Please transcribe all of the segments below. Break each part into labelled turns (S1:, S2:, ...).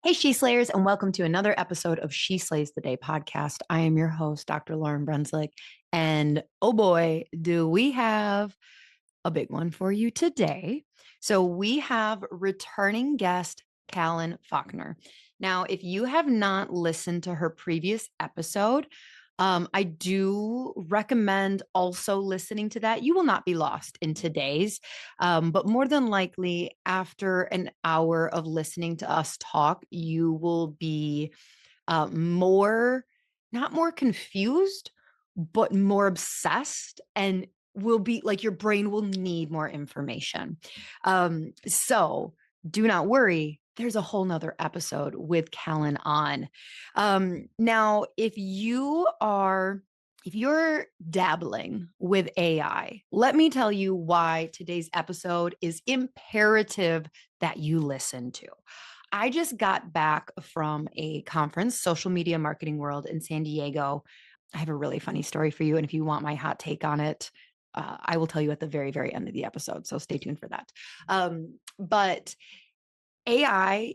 S1: Hey, She Slayers, and welcome to another episode of She Slays the Day podcast. I am your host, Dr. Lauryn Brunslick. And oh boy, do we have a big one for you today. So we have returning guest Callan Faulkner. Now, if you have not listened to her previous episode, I do recommend also listening to that. You will not be lost in today's, but more than likely, after an hour of listening to us talk, you will be not more confused, but more obsessed and will be like your brain will need more information. So do not worry. There's a whole nother episode with Callan on. Now, if you're dabbling with AI, let me tell you why today's episode is imperative that you listen to. I just got back from a conference, Social Media Marketing World in San Diego. I have a really funny story for you. And if you want my hot take on it, I will tell you at the very, very end of the episode. So stay tuned for that. But I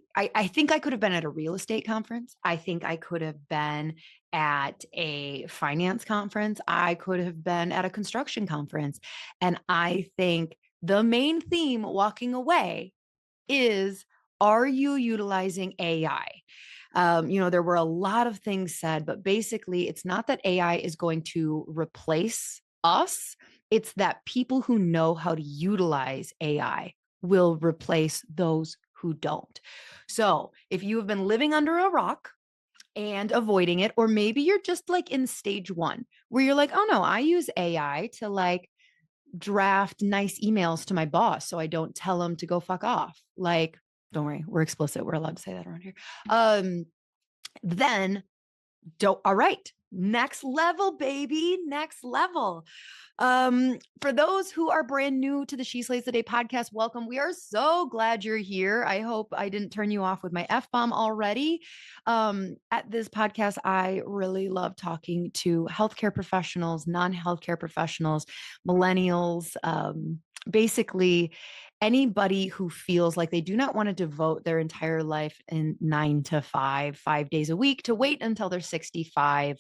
S1: think I could have been at a real estate conference. I think I could have been at a finance conference. I could have been at a construction conference. And I think the main theme walking away is, are you utilizing AI? There were a lot of things said, but basically, it's not that AI is going to replace us. It's that people who know how to utilize AI will replace those who don't. So if you have been living under a rock and avoiding it, or maybe you're just like in stage one where you're like, oh no, I use AI to like draft nice emails to my boss so I don't tell him to go fuck off. Like, don't worry, we're explicit. We're allowed to say that around here. Then don't, all right, next level, baby, next level. For those who are brand new to the She Slays the Day podcast, welcome. We are so glad you're here. I hope I didn't turn you off with my F-bomb already. At this podcast, I really love talking to healthcare professionals, non-healthcare professionals, millennials, basically anybody who feels like they do not want to devote their entire life in 9 to 5 days a week, to wait until they're 65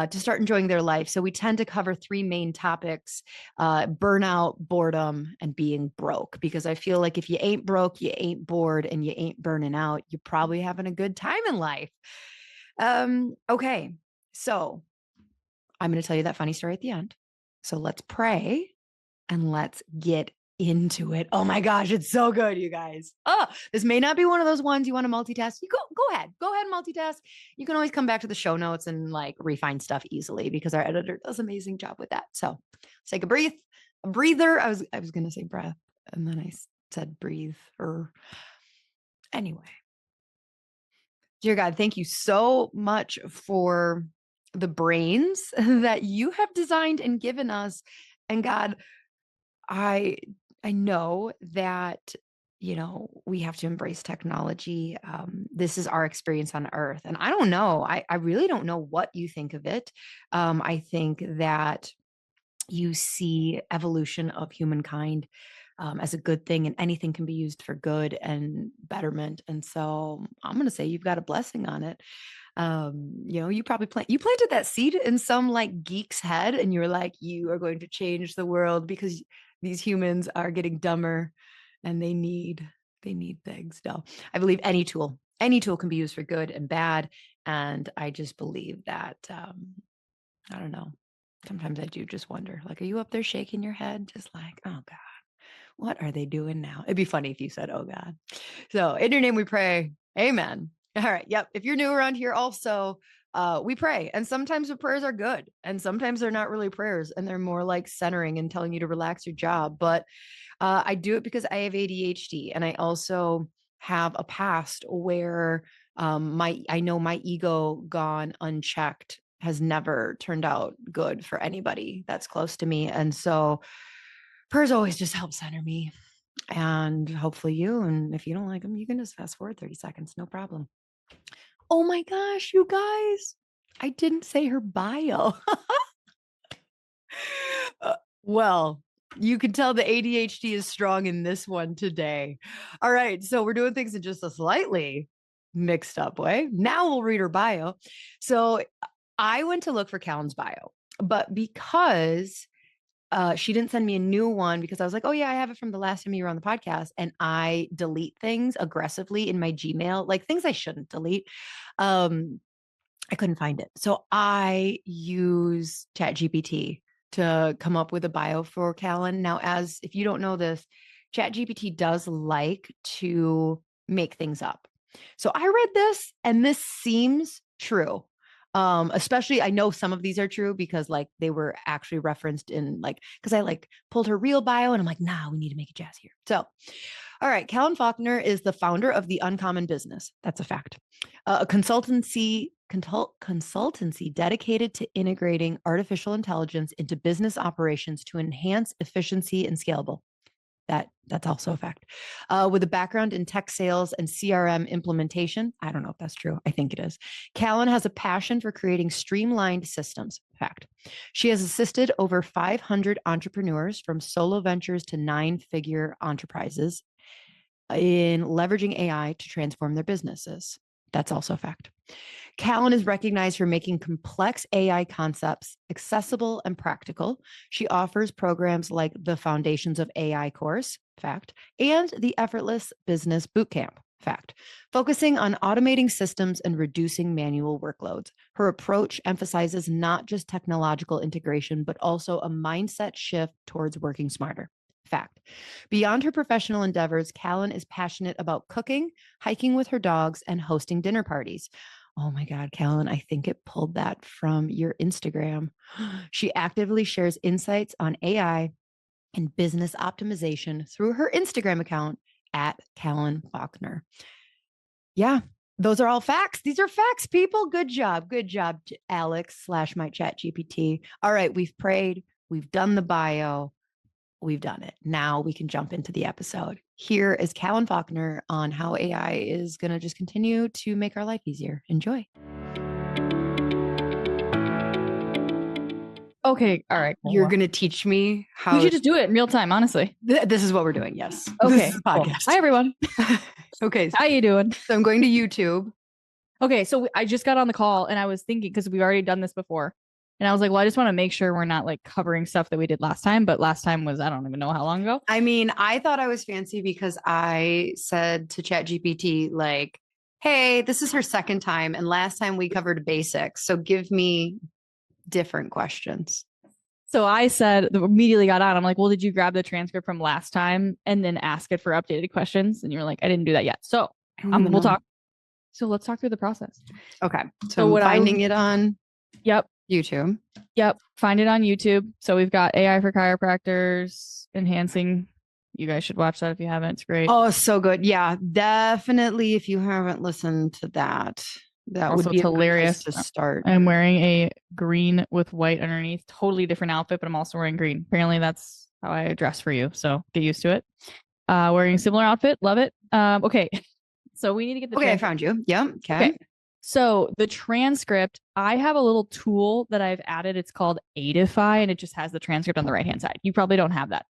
S1: to start enjoying their life. So we tend to cover three main topics: burnout, boredom, and being broke. Because I feel like if you ain't broke, you ain't bored, and you ain't burning out, you're probably having a good time in life. Okay, so I'm going to tell you that funny story at the end. So let's pray and let's get into it. Oh my gosh, it's so good, you guys. Oh, this may not be one of those ones you want to multitask. You go ahead and multitask. You can always come back to the show notes and like refine stuff easily because our editor does an amazing job with that. So let's take a breather. I was going to say breath and then I said breathe. Or anyway, dear God, thank you so much for the brains that you have designed and given us. And God, I know that, we have to embrace technology. This is our experience on Earth. And I don't know, I really don't know what you think of it. I think that you see evolution of humankind as a good thing, and anything can be used for good and betterment. And so I'm going to say you've got a blessing on it. You probably planted that seed in some like geek's head, and you're like, you are going to change the world because these humans are getting dumber and they need things. No, I believe any tool can be used for good and bad. And I just believe that, I don't know. Sometimes I do just wonder, like, are you up there shaking your head? Just like, oh God, what are they doing now? It'd be funny if you said, oh God. So in your name we pray. Amen. All right. Yep. If you're new around here also, we pray. And sometimes the prayers are good. And sometimes they're not really prayers. And they're more like centering and telling you to relax your job. But I do it because I have ADHD. And I also have a past where I know my ego gone unchecked has never turned out good for anybody that's close to me. And so prayers always just help center me, and hopefully you. And if you don't like them, you can just fast forward 30 seconds. No problem. Oh my gosh, you guys, I didn't say her bio. Well, you can tell the ADHD is strong in this one today. All right. So we're doing things in just a slightly mixed up way. Now we'll read her bio. So I went to look for Callan's bio, but because she didn't send me a new one, because I was like, oh yeah, I have it from the last time you were on the podcast, and I delete things aggressively in my Gmail, like things I shouldn't delete. I couldn't find it. So I use ChatGPT to come up with a bio for Callan. Now, as if you don't know this, ChatGPT does like to make things up. So I read this and this seems true. Especially I know some of these are true because like they were actually referenced in like, because I like pulled her real bio and I'm like, nah, we need to make it jazzier. So all right, Callan Faulkner is the founder of The Uncommon Business. That's a fact. A consultancy dedicated to integrating artificial intelligence into business operations to enhance efficiency and scalable. That's also a fact. With a background in tech sales and CRM implementation. I don't know if that's true. I think it is. Callan has a passion for creating streamlined systems. Fact. She has assisted over 500 entrepreneurs from solo ventures to 9-figure enterprises in leveraging AI to transform their businesses. That's also a fact. Callan is recognized for making complex AI concepts accessible and practical. She offers programs like the Foundations of AI course, fact, and the Effortless Business Bootcamp, fact, focusing on automating systems and reducing manual workloads. Her approach emphasizes not just technological integration, but also a mindset shift towards working smarter. Fact. Beyond her professional endeavors, Callan is passionate about cooking, hiking with her dogs, and hosting dinner parties. Oh my God, Callan, I think it pulled that from your Instagram. She actively shares insights on AI and business optimization through her Instagram account at Callan Faulkner. Yeah, those are all facts. These are facts, people. Good job. Good job, Alex / my ChatGPT. All right, we've prayed. We've done the bio. We've done it. Now we can jump into the episode. Here is Callan Faulkner on how AI is going to just continue to make our life easier. Enjoy.
S2: Okay. All right.
S1: You're going to teach me how.
S2: We should just do it in real time, honestly.
S1: This is what we're doing. Yes.
S2: Okay.
S1: This is a podcast.
S2: Cool. Hi, everyone.
S1: Okay.
S2: How you doing?
S1: So I'm going to YouTube.
S2: Okay. So I just got on the call and I was thinking, because we've already done this before. And I was like, well, I just want to make sure we're not like covering stuff that we did last time. But last time was, I don't even know how long ago.
S1: I mean, I thought I was fancy because I said to ChatGPT, like, hey, this is her second time. And last time we covered basics. So give me different questions.
S2: So I said, immediately got on. I'm like, well, did you grab the transcript from last time and then ask it for updated questions? And you're like, I didn't do that yet. So we'll talk. So let's talk through the process.
S1: Okay. So I'm finding it on YouTube.
S2: Yep. Find it on YouTube. So we've got AI for chiropractors, enhancing. You guys should watch that if you haven't. It's great.
S1: Oh, so good. Yeah, definitely. If you haven't listened to that, that
S2: also
S1: would be
S2: hilarious
S1: to start.
S2: I'm wearing a green with white underneath. Totally different outfit, but I'm also wearing green. Apparently that's how I dress for you. So get used to it. Wearing a similar outfit. Love it. Okay. So we need to get the
S1: I found you. Yeah. Okay.
S2: So the transcript, I have a little tool that I've added. It's called Aidify, and it just has the transcript on the right-hand side. You probably don't have that.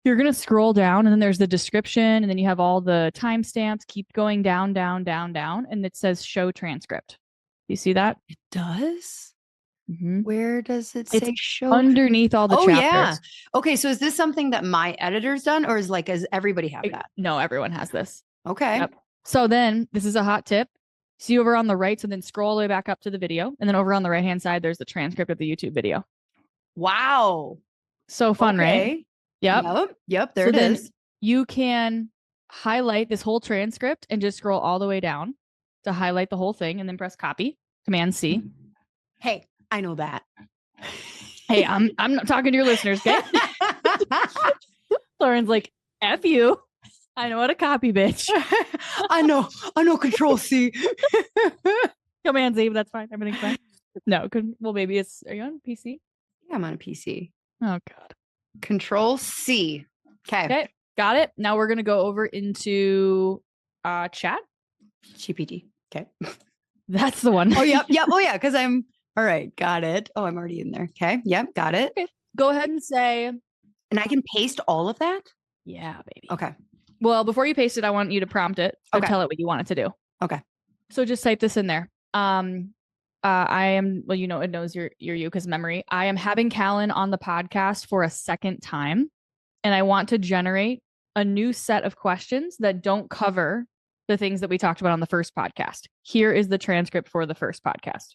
S2: You're going to scroll down, and then there's the description, and then you have all the timestamps. Keep going down, down, down, down, and it says show transcript. You see that?
S1: It does?
S2: Mm-hmm.
S1: Where does it say show?
S2: Underneath all the chapters.
S1: Yeah. Okay, so is this something that my editor's done, or is everybody have that?
S2: No, everyone has this.
S1: Okay.
S2: Yep. So then this is a hot tip. See over on the right, so then scroll all the way back up to the video. And then over on the right-hand side, there's the transcript of the YouTube video.
S1: Wow.
S2: So fun, right?
S1: Yep. There it is.
S2: You can highlight this whole transcript and just scroll all the way down to highlight the whole thing and then press copy, Command C.
S1: Hey, I know that.
S2: Hey, I'm not talking to your listeners, okay? Lauren's like, F you. I know how to copy, bitch.
S1: I know Control C.
S2: Command Z, but that's fine. Everything's fine. No, well, maybe are you on PC?
S1: Yeah, I'm on a PC.
S2: Oh, God.
S1: Control C. Okay.
S2: Got it. Now we're going to go over into chat.
S1: GPT. Okay.
S2: That's the one.
S1: Oh, yep. Oh, yeah. Because all right. Got it. Oh, I'm already in there. Okay. Yep. Got it.
S2: Okay. Go ahead and say.
S1: And I can paste all of that?
S2: Yeah, baby.
S1: Okay.
S2: Well, before you paste it, I want you to prompt it or tell it what you want it to do.
S1: Okay.
S2: So just type this in there. I am, well, it knows you're you because memory. I am having Callan on the podcast for a second time, and I want to generate a new set of questions that don't cover the things that we talked about on the first podcast. Here is the transcript for the first podcast.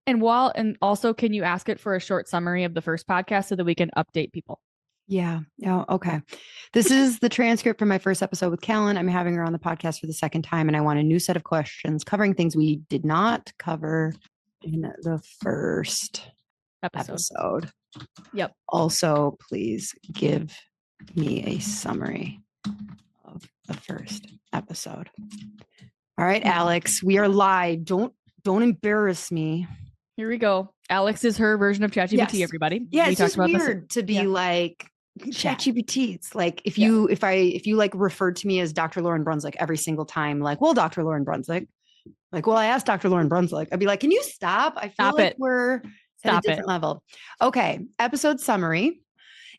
S2: And also, can you ask it for a short summary of the first podcast so that we can update people?
S1: Yeah. Oh, okay. This is the transcript from my first episode with Callan. I'm having her on the podcast for the second time, and I want a new set of questions covering things we did not cover in the first episode.
S2: Yep.
S1: Also, please give me a summary of the first episode. All right, Alex, we are live. Don't embarrass me.
S2: Here we go. Alex is her version of ChatGPT, everybody.
S1: Yeah, it's just weird to be like ChatGPT. It's like if you like referred to me as Dr. Lauryn Brunswick every single time, like, well, Dr. Lauryn Brunswick. Like, well, I asked Dr. Lauryn Brunswick. I'd be like, can you stop? I feel like we're at a different level. Okay, episode summary.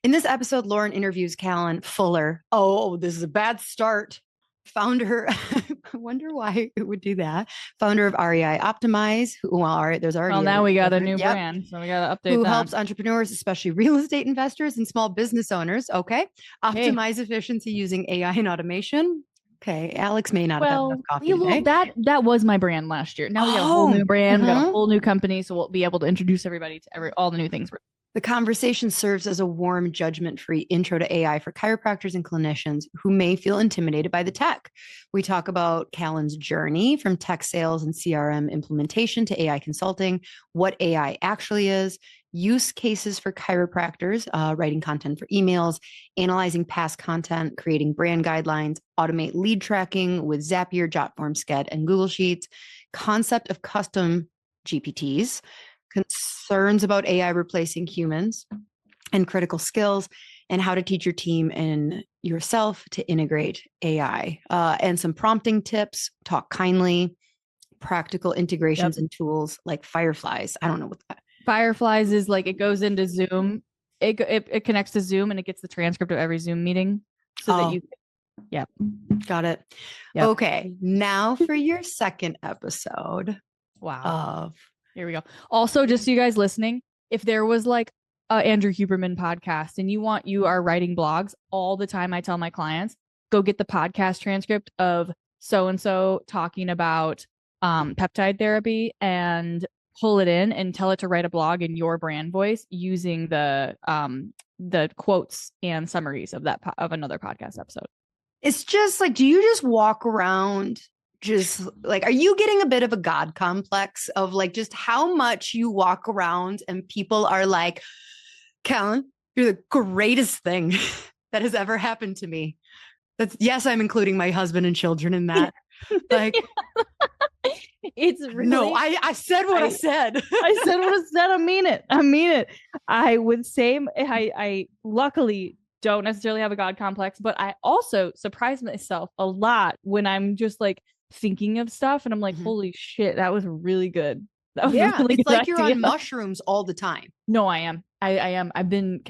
S1: In this episode, Lauryn interviews Callan Fuller. Oh, this is a bad start. Founder, I wonder why it would do that. Founder of REI Optimize. There's already.
S2: Well, now we got a new brand, so we got to update.
S1: Who helps entrepreneurs, especially real estate investors and small business owners. Okay, optimize efficiency using AI and automation. Okay, Alex may not have had enough coffee today.
S2: That was my brand last year. Now we got a whole new brand, we got a whole new company, so we'll be able to introduce everybody to all the new things.
S1: The conversation serves as a warm, judgment-free intro to AI for chiropractors and clinicians who may feel intimidated by the tech. We talk about Callan's journey from tech sales and CRM implementation to AI consulting, what AI actually is, use cases for chiropractors, writing content for emails, analyzing past content, creating brand guidelines, automate lead tracking with Zapier, Jotform, Sched, and Google Sheets, concept of custom GPTs, concerns about AI replacing humans, and critical skills, and how to teach your team and yourself to integrate AI, and some prompting tips, talk kindly, practical integrations and tools like Fireflies. I don't know what that.
S2: Fireflies is like, it goes into Zoom. It connects to Zoom and it gets the transcript of every Zoom meeting so that you. Yep.
S1: Got it. Yep. Okay. Now for your second episode.
S2: Wow. Here we go. Also, just so you guys listening, if there was like Andrew Huberman podcast and you are writing blogs all the time, I tell my clients, go get the podcast transcript of so-and-so talking about peptide therapy and pull it in and tell it to write a blog in your brand voice using the quotes and summaries of another podcast episode.
S1: It's just like, do you just walk around just like, are you getting a bit of a God complex of like just how much you walk around and people are like, Callan, you're the greatest thing that has ever happened to me. Yes, I'm including my husband and children in that. Like,
S2: it's really,
S1: no, I said what I said.
S2: I said what I said. I mean it. I would say I luckily don't necessarily have a God complex, but I also surprise myself a lot when I'm just like thinking of stuff and I'm like, holy shit, that was really good. That was really
S1: it's
S2: good
S1: like
S2: idea.
S1: You're on mushrooms all the time.
S2: No, I am. I am. I've been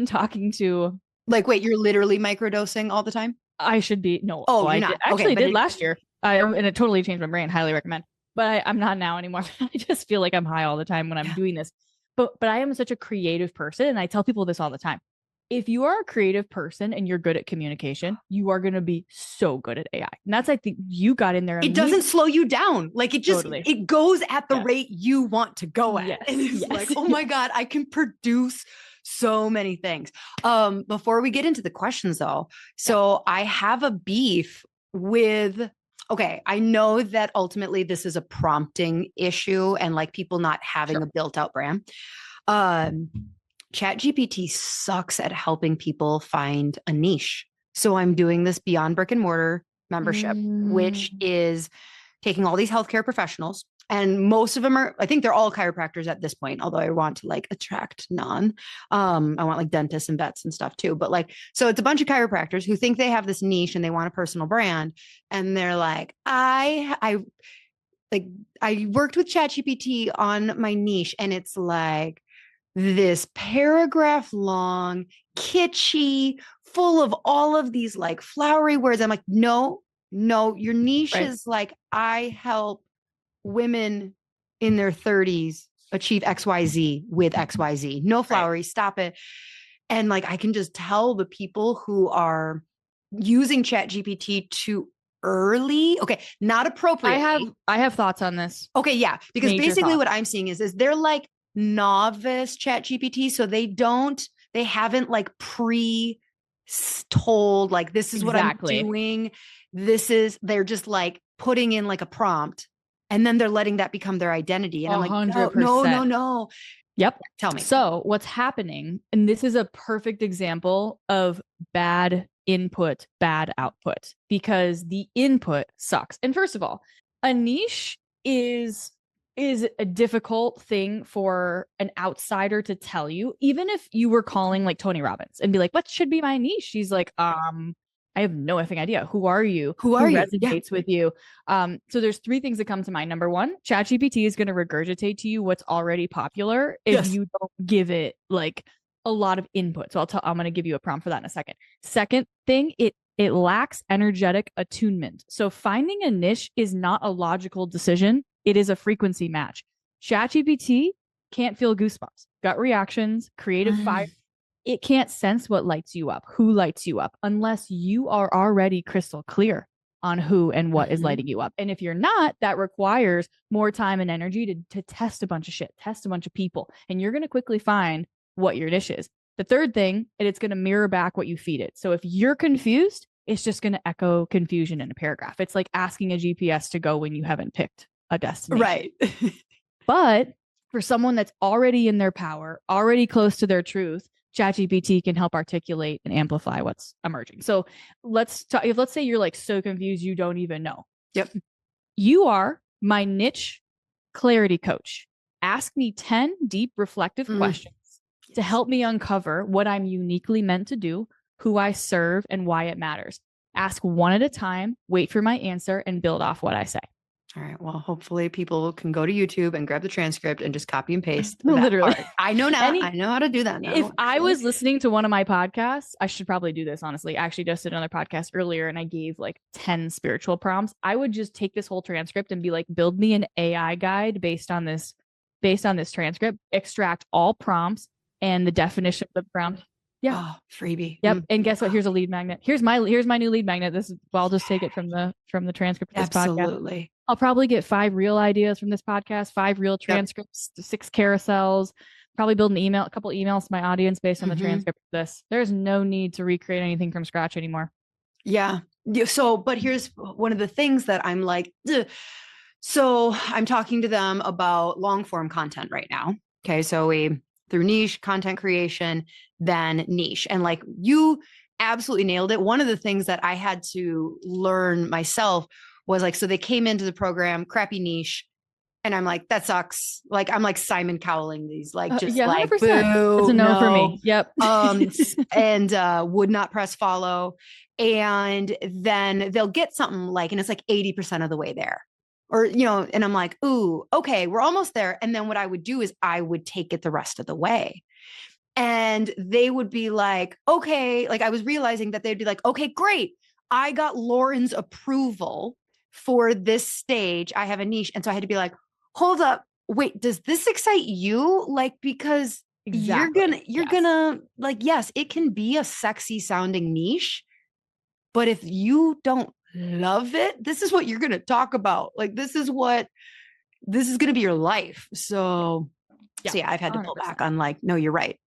S2: talking to,
S1: like, wait, you're literally microdosing all the time?
S2: I should be. No.
S1: Oh,
S2: I
S1: you're not.
S2: Actually, did last year. And it totally changed my brain. Highly recommend. But I'm not now anymore. I just feel like I'm high all the time when I'm doing this. But I am such a creative person. And I tell people this all the time. If you are a creative person and you're good at communication, you are going to be so good at AI. And that's, I think, you got in there.
S1: It doesn't slow you down. Like, it just, it goes at the rate you want to go at. And it's like, oh my God, I can produce so many things. Before we get into the questions though, so I have a beef with, okay, I know that ultimately this is a prompting issue and like people not having a built out brand. ChatGPT sucks at helping people find a niche. So I'm doing this Beyond Brick and Mortar membership, which is taking all these healthcare professionals, and most of them are, I think they're all chiropractors at this point, although I want to like attract none. I want like dentists and vets and stuff too. But like, so it's a bunch of chiropractors who think they have this niche and they want a personal brand. And they're like, I worked with ChatGPT on my niche, and it's like this paragraph long, kitschy, full of all of these like flowery words. I'm like, no, No, your niche
S2: Right.
S1: is like, I help women in their 30s achieve XYZ with XYZ. No flowery, stop it. And like, I can just tell the people who are using ChatGPT too early. Okay, not appropriately.
S2: I have thoughts on this.
S1: Okay, yeah, because
S2: Major
S1: basically
S2: thoughts.
S1: what I'm seeing is they're like novice ChatGPT, so they haven't like told like this is what I'm doing. They're just like putting in like a prompt, and then they're letting that become their identity. And I'm like, no, no,
S2: 100%.
S1: no, no.
S2: Yep.
S1: Tell me.
S2: So what's happening, and this is a perfect example of bad input, bad output, because the input sucks. And first of all, a niche is a difficult thing for an outsider to tell you. Even if you were calling like Tony Robbins and be like, what should be my niche? She's like, I have no effing idea. Who are you?
S1: Who
S2: resonates with you? So there's three things that come to mind. Number one, ChatGPT is going to regurgitate to you what's already popular if you don't give it like a lot of input. So I'm going to give you a prompt for that in a second. Second thing, it lacks energetic attunement. So finding a niche is not a logical decision. It is a frequency match. ChatGPT can't feel goosebumps, gut reactions, creative fire. It can't sense what lights you up, who lights you up, unless you are already crystal clear on who and what is lighting you up. And if you're not, that requires more time and energy to test a bunch of shit, test a bunch of people. And you're going to quickly find what your niche is. The third thing, it's going to mirror back what you feed it. So if you're confused, it's just going to echo confusion in a paragraph. It's like asking a GPS to go when you haven't picked a destination.
S1: Right.
S2: But for someone that's already in their power, already close to their truth, ChatGPT can help articulate and amplify what's emerging. So let's say you're like so confused you don't even know.
S1: Yep.
S2: You are my niche clarity coach. Ask me 10 deep reflective questions to help me uncover what I'm uniquely meant to do, who I serve, and why it matters. Ask one at a time, wait for my answer, and build off what I say.
S1: All right. Well, hopefully people can go to YouTube and grab the transcript and just copy and paste.
S2: Literally.
S1: I know now. I know how to do that now.
S2: If I was listening to one of my podcasts, I should probably do this, honestly. I actually just did another podcast earlier and I gave like 10 spiritual prompts. I would just take this whole transcript and be like, build me an AI guide based on this transcript, extract all prompts and the definition of the prompt. Yeah.
S1: Oh, freebie.
S2: Yep. And guess what? Here's a lead magnet. Here's my new lead magnet. I'll just take it from the transcript of this podcast.
S1: Absolutely.
S2: I'll probably get 5 real ideas from this podcast, 5 real transcripts, 6 carousels, probably build a couple emails to my audience based on the transcript of this. There's no need to recreate anything from scratch anymore.
S1: Yeah. So, but here's one of the things that I'm like, ugh. So I'm talking to them about long form content right now. Okay. So through niche content creation, then niche. And like you absolutely nailed it. One of the things that I had to learn myself was like, so they came into the program, crappy niche. And I'm like, that sucks. Like, I'm like Simon Cowling these, like, just like,
S2: 100%.
S1: boo,
S2: it's a no for me. Yep.
S1: And would not press follow. And then they'll get something like, and it's like 80% of the way there. Or, and I'm like, ooh, okay, we're almost there. And then what I would do is I would take it the rest of the way. And they would be like, okay, like I was realizing that they'd be like, okay, great. I got Lauryn's approval for this stage. I have a niche. And so I had to be like, hold up, wait, does this excite you? Like, because you're gonna like, yes, it can be a sexy sounding niche, but if you don't love it, this is what you're going to talk about. Like, this is going to be your life. So yeah, I've had to pull 100%. Back on like, no, you're right.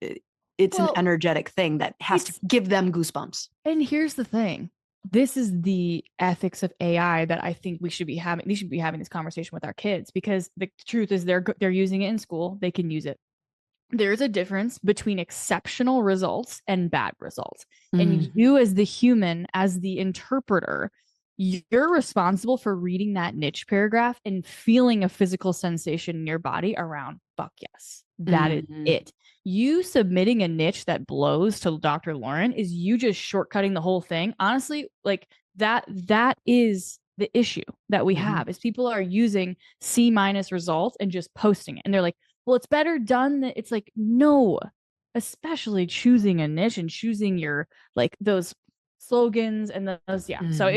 S1: It's an energetic thing that has to give them goosebumps.
S2: And here's the thing. This is the ethics of AI that I think we should be having. We should be having this conversation with our kids, because the truth is they're using it in school. They can use it. There's a difference between exceptional results and bad results. And you as the human, as the interpreter, you're responsible for reading that niche paragraph and feeling a physical sensation in your body around, fuck yes, that is it. You submitting a niche that blows to Dr. Lauryn is you just shortcutting the whole thing. Honestly, like that is the issue that we have, is people are using C- results and just posting it. And they're like, well, it's better done. It's like, no, especially choosing a niche and choosing your, like those slogans and those. Yeah. So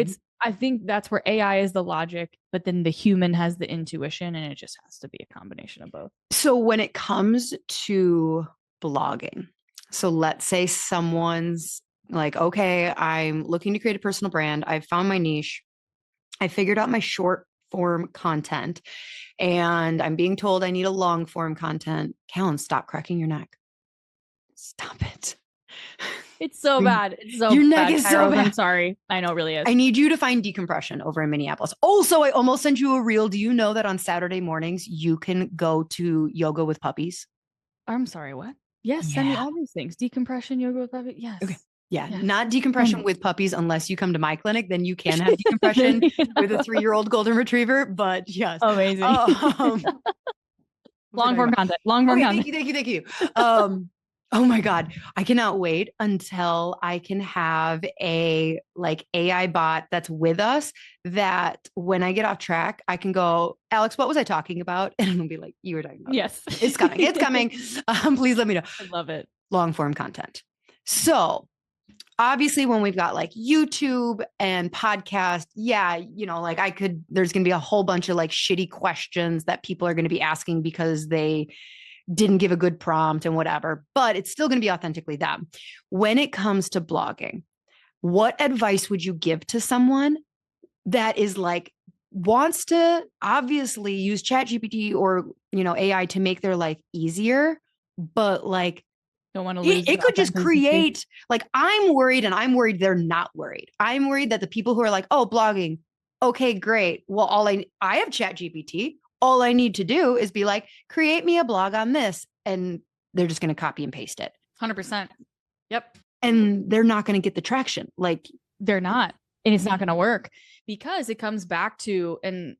S2: I think that's where AI is the logic, but then the human has the intuition, and it just has to be a combination of both.
S1: So when it comes to blogging, so let's say someone's like, okay, I'm looking to create a personal brand. I've found my niche. I figured out my short form content, and I'm being told I need a long form content. Callan, stop cracking your neck. Stop it.
S2: It's so bad. It's so
S1: Your
S2: bad.
S1: neck is so
S2: Kairos,
S1: bad.
S2: I'm sorry. I know it really is.
S1: I need you to find decompression over in Minneapolis. Also, I almost sent you a reel. Do you know that on Saturday mornings you can go to yoga with puppies?
S2: I'm sorry, what? Yes, send me all these things. Decompression, yoga with puppies. Yes.
S1: Okay. Yeah,
S2: Yes.
S1: not decompression with puppies unless you come to my clinic. Then you can have decompression with a 3-year-old golden retriever. But yes,
S2: amazing. Long form content. Long form content.
S1: Thank you. Oh my God. I cannot wait until I can have a like AI bot that's with us that when I get off track, I can go, Alex, what was I talking about? And it'll be like, you were talking about.
S2: Yes.
S1: It's coming. It's coming. Please let me know.
S2: I love it.
S1: Long form content. So obviously when we've got like YouTube and podcast, like there's going to be a whole bunch of like shitty questions that people are going to be asking because they didn't give a good prompt and whatever, but it's still going to be authentically them. When it comes to blogging, what advice would you give to someone that is like, wants to obviously use ChatGPT or, AI to make their life easier, but like,
S2: don't want to lose
S1: it could just create, like, I'm worried they're not worried. I'm worried that the people who are like, oh, blogging, okay, great. Well, I have ChatGPT. All I need to do is be like, create me a blog on this. And they're just going to copy and paste it.
S2: 100%. Yep.
S1: And they're not going to get the traction. Like
S2: they're not. And it's not going to work because it comes back to, and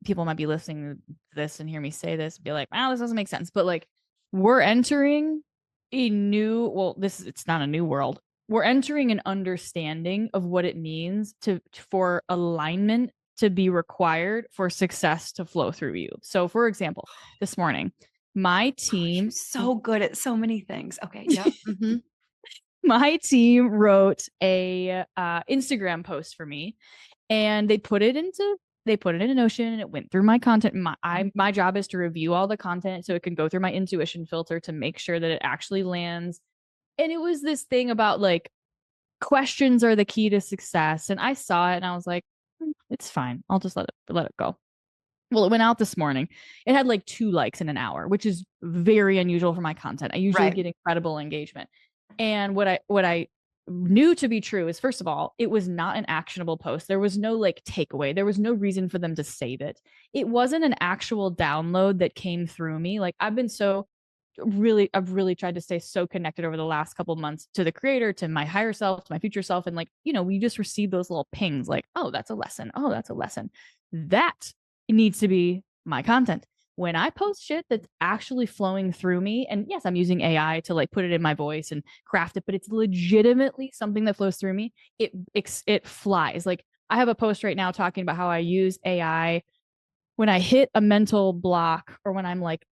S2: people might be listening to this and hear me say this, be like, this doesn't make sense. But like we're entering it's not a new world. We're entering an understanding of what it means for alignment to be required for success to flow through you. So for example, this morning, my team
S1: so good at so many things. Okay. Yeah. Mm-hmm.
S2: My team wrote a Instagram post for me, and they put it in Notion, and it went through my content. My job is to review all the content so it can go through my intuition filter to make sure that it actually lands. And it was this thing about like questions are the key to success. And I saw it and I was like, it's fine. I'll just let it go. Well, it went out this morning. It had like 2 likes in an hour, which is very unusual for my content. I usually get incredible engagement. And what I knew to be true is, first of all, it was not an actionable post. There was no like takeaway. There was no reason for them to save it. It wasn't an actual download that came through me. Like I've really tried to stay so connected over the last couple of months to the creator, to my higher self, to my future self. And like, we just receive those little pings like, oh, that's a lesson. Oh, that's a lesson. That needs to be my content. When I post shit that's actually flowing through me, and yes, I'm using AI to like put it in my voice and craft it, but it's legitimately something that flows through me, it flies. Like I have a post right now talking about how I use AI when I hit a mental block, or when I'm like,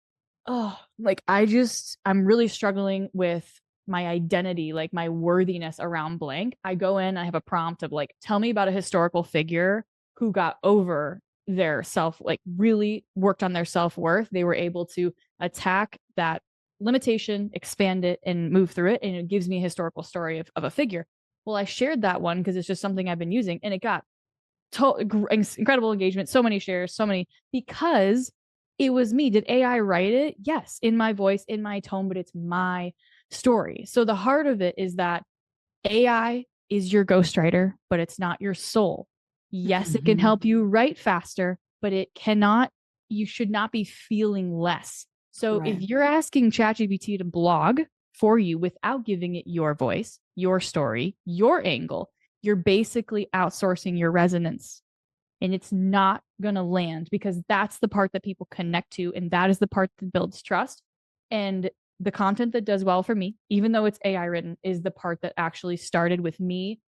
S2: oh, like I'm really struggling with my identity, like my worthiness around blank. I go in, I have a prompt of like, tell me about a historical figure who got over their self, like really worked on their self-worth. They were able to attack that limitation, expand it, and move through it. And it gives me a historical story of a figure. Well, I shared that one because it's just something I've been using, and it got incredible engagement, so many shares, because it was me. Did AI write it? Yes, in my voice, in my tone, but it's my story. So the heart of it is that AI is your ghostwriter, but it's not your soul. Yes, it can help you write faster, but you should not be feeling less. So if you're asking ChatGPT to blog for you without giving it your voice, your story, your angle, you're basically outsourcing your resonance. And it's not going to land, because that's the part that people connect to. And that is the part that builds trust. And the content that does well for me, even though it's AI written, is the part that actually started with me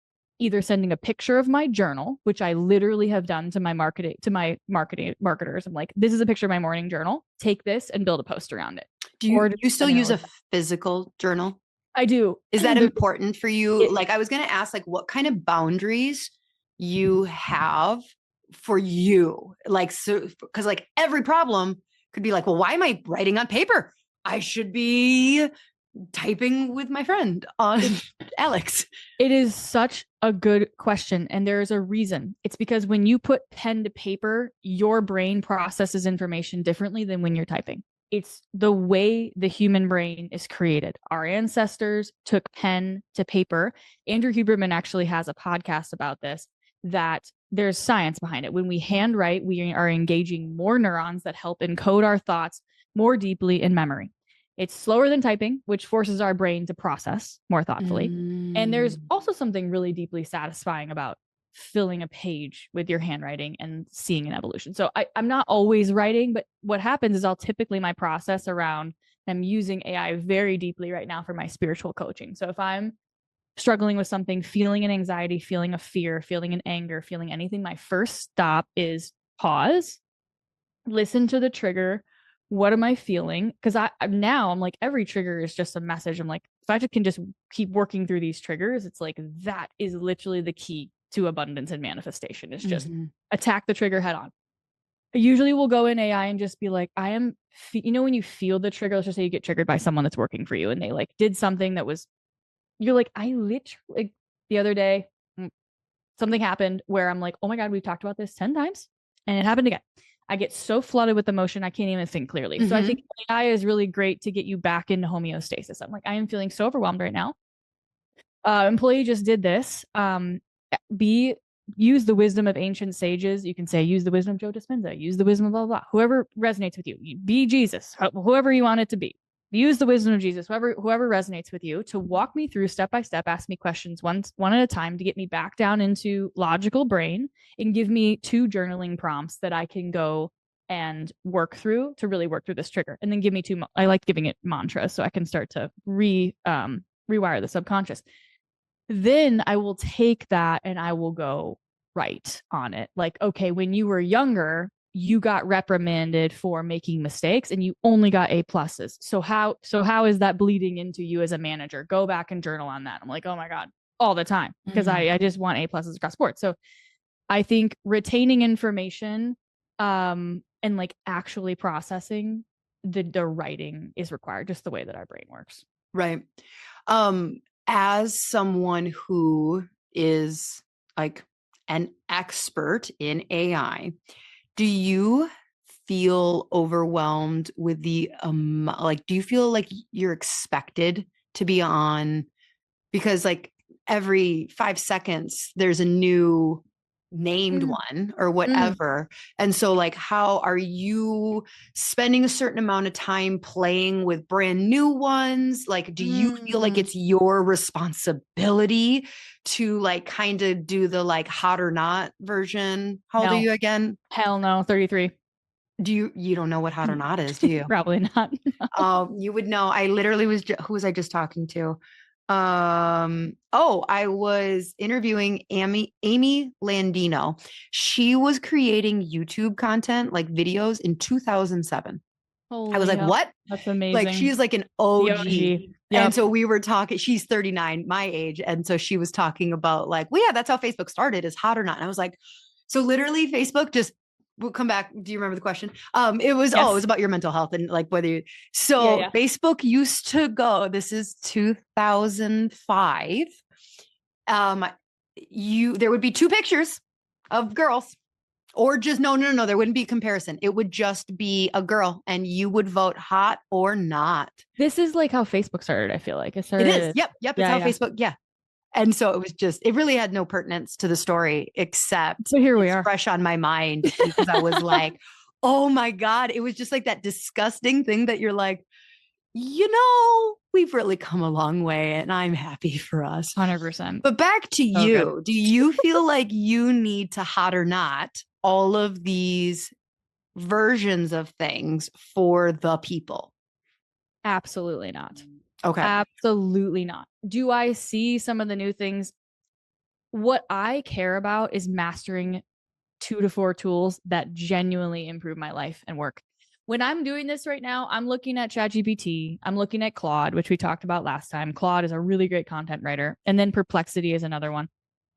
S2: either sending a picture of my journal, which I literally have done to my marketers. I'm like, this is a picture of my morning journal. Take this and build a post around it.
S1: Do you still use a physical journal?
S2: I do.
S1: Is that important for you? Like, I was going to ask, like, what kind of boundaries you have for you. Like, so, because like every problem could be like, well, why am I writing on paper? I should be typing with my friend on Alex.
S2: It is such a good question. And there is a reason. It's because when you put pen to paper, your brain processes information differently than when you're typing. It's the way the human brain is created. Our ancestors took pen to paper. Andrew Huberman actually has a podcast about this, that there's science behind it. When we handwrite, we are engaging more neurons that help encode our thoughts more deeply in memory. It's slower than typing, which forces our brain to process more thoughtfully. And there's also something really deeply satisfying about filling a page with your handwriting and seeing an evolution. So I'm not always writing, but what happens is I'll typically my process around, I'm using AI very deeply right now for my spiritual coaching. So if I'm struggling with something, feeling an anxiety, feeling a fear, feeling an anger, feeling anything, my first stop is pause, listen to the trigger. What am I feeling? Because I'm like, every trigger is just a message. I'm like, if I can just keep working through these triggers, it's like, that is literally the key to abundance and manifestation. It's just attack the trigger head on. I usually will go in AI and just be like, when you feel the trigger, let's just say you get triggered by someone that's working for you and they like did something that was, you're like, I literally, like, the other day, something happened where I'm like, oh my God, we've talked about this 10 times and it happened again. I get so flooded with emotion, I can't even think clearly. So I think AI is really great to get you back into homeostasis. I'm like, I am feeling so overwhelmed right now. Employee just did this. Use the wisdom of ancient sages. You can say, use the wisdom of Joe Dispenza, use the wisdom of blah, blah, blah. Whoever resonates with you, be Jesus, whoever you want it to be. Use the wisdom of Jesus, whoever resonates with you, to walk me through step by step, ask me questions one at a time to get me back down into logical brain and give me 2 journaling prompts that I can go and work through to really work through this trigger. And then give me 2, I like giving it mantras so I can start to rewire the subconscious. Then I will take that and I will go write on it. Like, okay, when you were younger, you got reprimanded for making mistakes and you only got A pluses. So how is that bleeding into you as a manager? Go back and journal on that. I'm like, oh my God, all the time, because I just want A pluses across board. So I think retaining information and like actually processing the writing is required, just the way that our brain works.
S1: Right. As someone who is like an expert in AI, do you feel overwhelmed with the like, do you feel like you're expected to be on, because like every 5 seconds there's a new named one or whatever. And so like, how are you spending a certain amount of time playing with brand new ones? Like, do you feel like it's your responsibility to like kind of do the like hot or not version? How old are you again?
S2: Hell no, 33.
S1: You don't know what hot or not is, do you?
S2: Probably not.
S1: You would know. I literally who was I just talking to? I was interviewing Amy Landino. She was creating YouTube content, like videos, in 2007. I was like, what?
S2: That's amazing.
S1: Like, she's like an OG.
S2: Yep.
S1: And so we were talking, she's 39, my age. And so she was talking about like, well, yeah, that's how Facebook started, is hot or not. And I was like, so literally Facebook just, we'll come back. Do you remember the question? It was about your mental health and like whether you, Facebook used to go, this is 2005. There would be 2 pictures of girls, or just, no, there wouldn't be comparison. It would just be a girl and you would vote hot or not.
S2: This is like how Facebook started. I feel like it
S1: is. Yep. It's how Facebook. Yeah. And so it was just, it really had no pertinence to the story, except
S2: so here we are,
S1: fresh on my mind, because I was like, oh my God, it was just like that disgusting thing that you're like, we've really come a long way and I'm happy for us.
S2: 100%.
S1: But back to you, do you feel like you need to hot or not all of these versions of things for the people?
S2: Absolutely not.
S1: Okay.
S2: Absolutely not. Do I see some of the new things? What I care about is mastering 2 to 4 tools that genuinely improve my life and work. When I'm doing this right now, I'm looking at ChatGPT. I'm looking at Claude, which we talked about last time. Claude is a really great content writer. And then Perplexity is another one.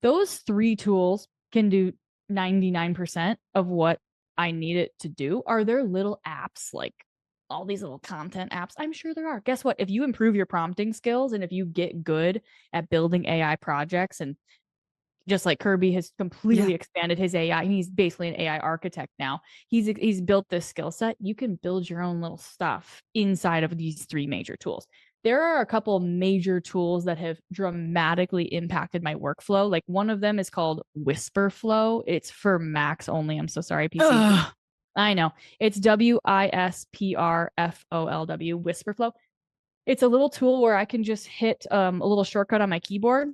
S2: Those 3 tools can do 99% of what I need it to do. Are there little apps like all these little content apps? I'm sure there are. Guess what? If you improve your prompting skills and if you get good at building AI projects, and just like Kirby has completely expanded his AI, he's basically an AI architect now. He's built this skill set. You can build your own little stuff inside of these three major tools. There are a couple major tools that have dramatically impacted my workflow. Like one of them is called Whisper Flow. It's for Macs only. I'm so sorry, PC. I know. It's WISPRFOLW, Whisper Flow. It's a little tool where I can just hit a little shortcut on my keyboard,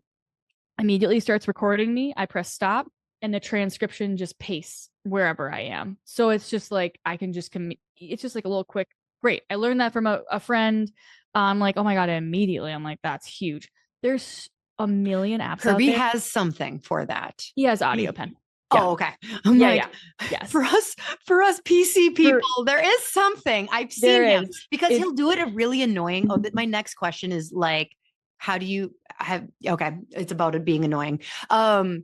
S2: immediately starts recording me. I press stop and the transcription just pastes wherever I am. So it's just like I can just it's just like a little quick, great. I learned that from a friend. I'm like, oh my God, immediately. I'm like, that's huge. There's a million apps
S1: Kirby
S2: out there.
S1: has something for that.
S2: He has audio pen.
S1: Yeah. Oh, okay. I'm
S2: yes.
S1: For us PC people, there is something. I've seen him because he'll do it really annoying. Oh, my next question is like, how do you have, okay, it's about it being annoying.
S2: Go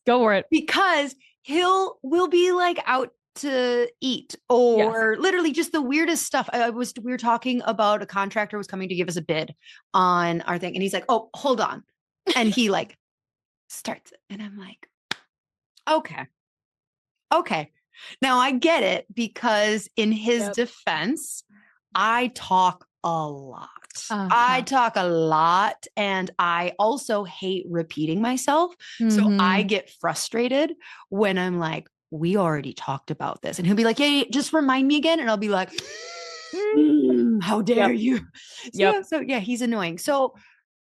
S2: for it.
S1: Because we'll be like out to eat or literally just the weirdest stuff. We were talking about a contractor was coming to give us a bid on our thing. And he's like, oh, hold on. And he like starts it. And I'm like, okay. Now I get it because in his defense, I talk a lot. I talk a lot and I also hate repeating myself. So I get frustrated when I'm like, we already talked about this. And he'll be like, hey, just remind me again. And I'll be like, how dare you? So yeah, he's annoying. So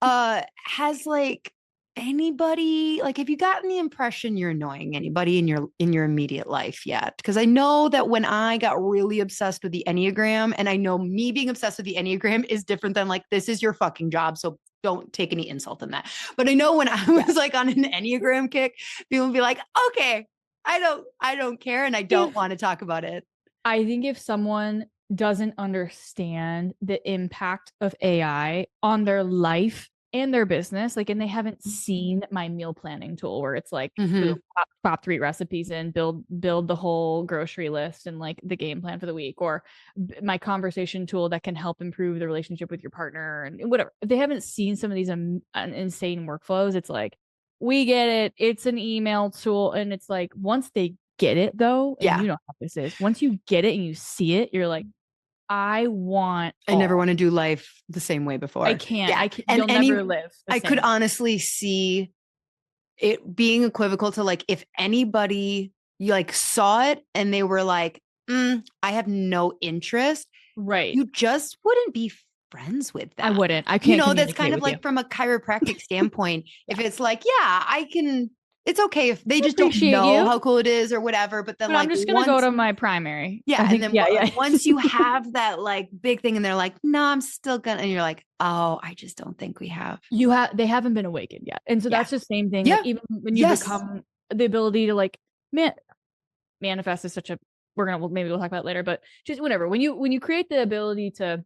S1: has like anybody, like, have you gotten the impression you're annoying anybody in your immediate life yet? Because I know that when I got really obsessed with the Enneagram, and I know me being obsessed with the Enneagram is different than like, this is your fucking job, so don't take any insult in that. But I know when I was like on an Enneagram kick, people would be like, okay, I don't care and I don't want to talk about it.
S2: I think if someone doesn't understand the impact of AI on their life and their business, like, and they haven't seen my meal planning tool where it's like boom, pop 3 recipes in, build the whole grocery list and like the game plan for the week, or my conversation tool that can help improve the relationship with your partner and whatever. If they haven't seen some of these insane workflows, it's like, we get it. It's an email tool. And it's like, once they get it though, and you know how this is, once you get it and you see it, you're like, I never
S1: want to do life the same way before.
S2: I can't. I can't. You'll never live.
S1: I could honestly see it being equivocal to like, if anybody you like saw it and they were like, I have no interest. Right. You just wouldn't be friends with them.
S2: I wouldn't. I can't.
S1: You know, that's kind of like from a chiropractic standpoint. If it's like, I can. It's okay if they just don't know how cool it is or whatever. But then, like,
S2: I'm just gonna go to my primary.
S1: And then once you have that like big thing, and they're like, no, I'm still gonna, and you're like, oh, I just don't think we have.
S2: They haven't been awakened yet, and so that's the same thing. Like, even when you become the ability to like manifest is such a. Maybe we'll talk about it later, but just whatever. When you create the ability to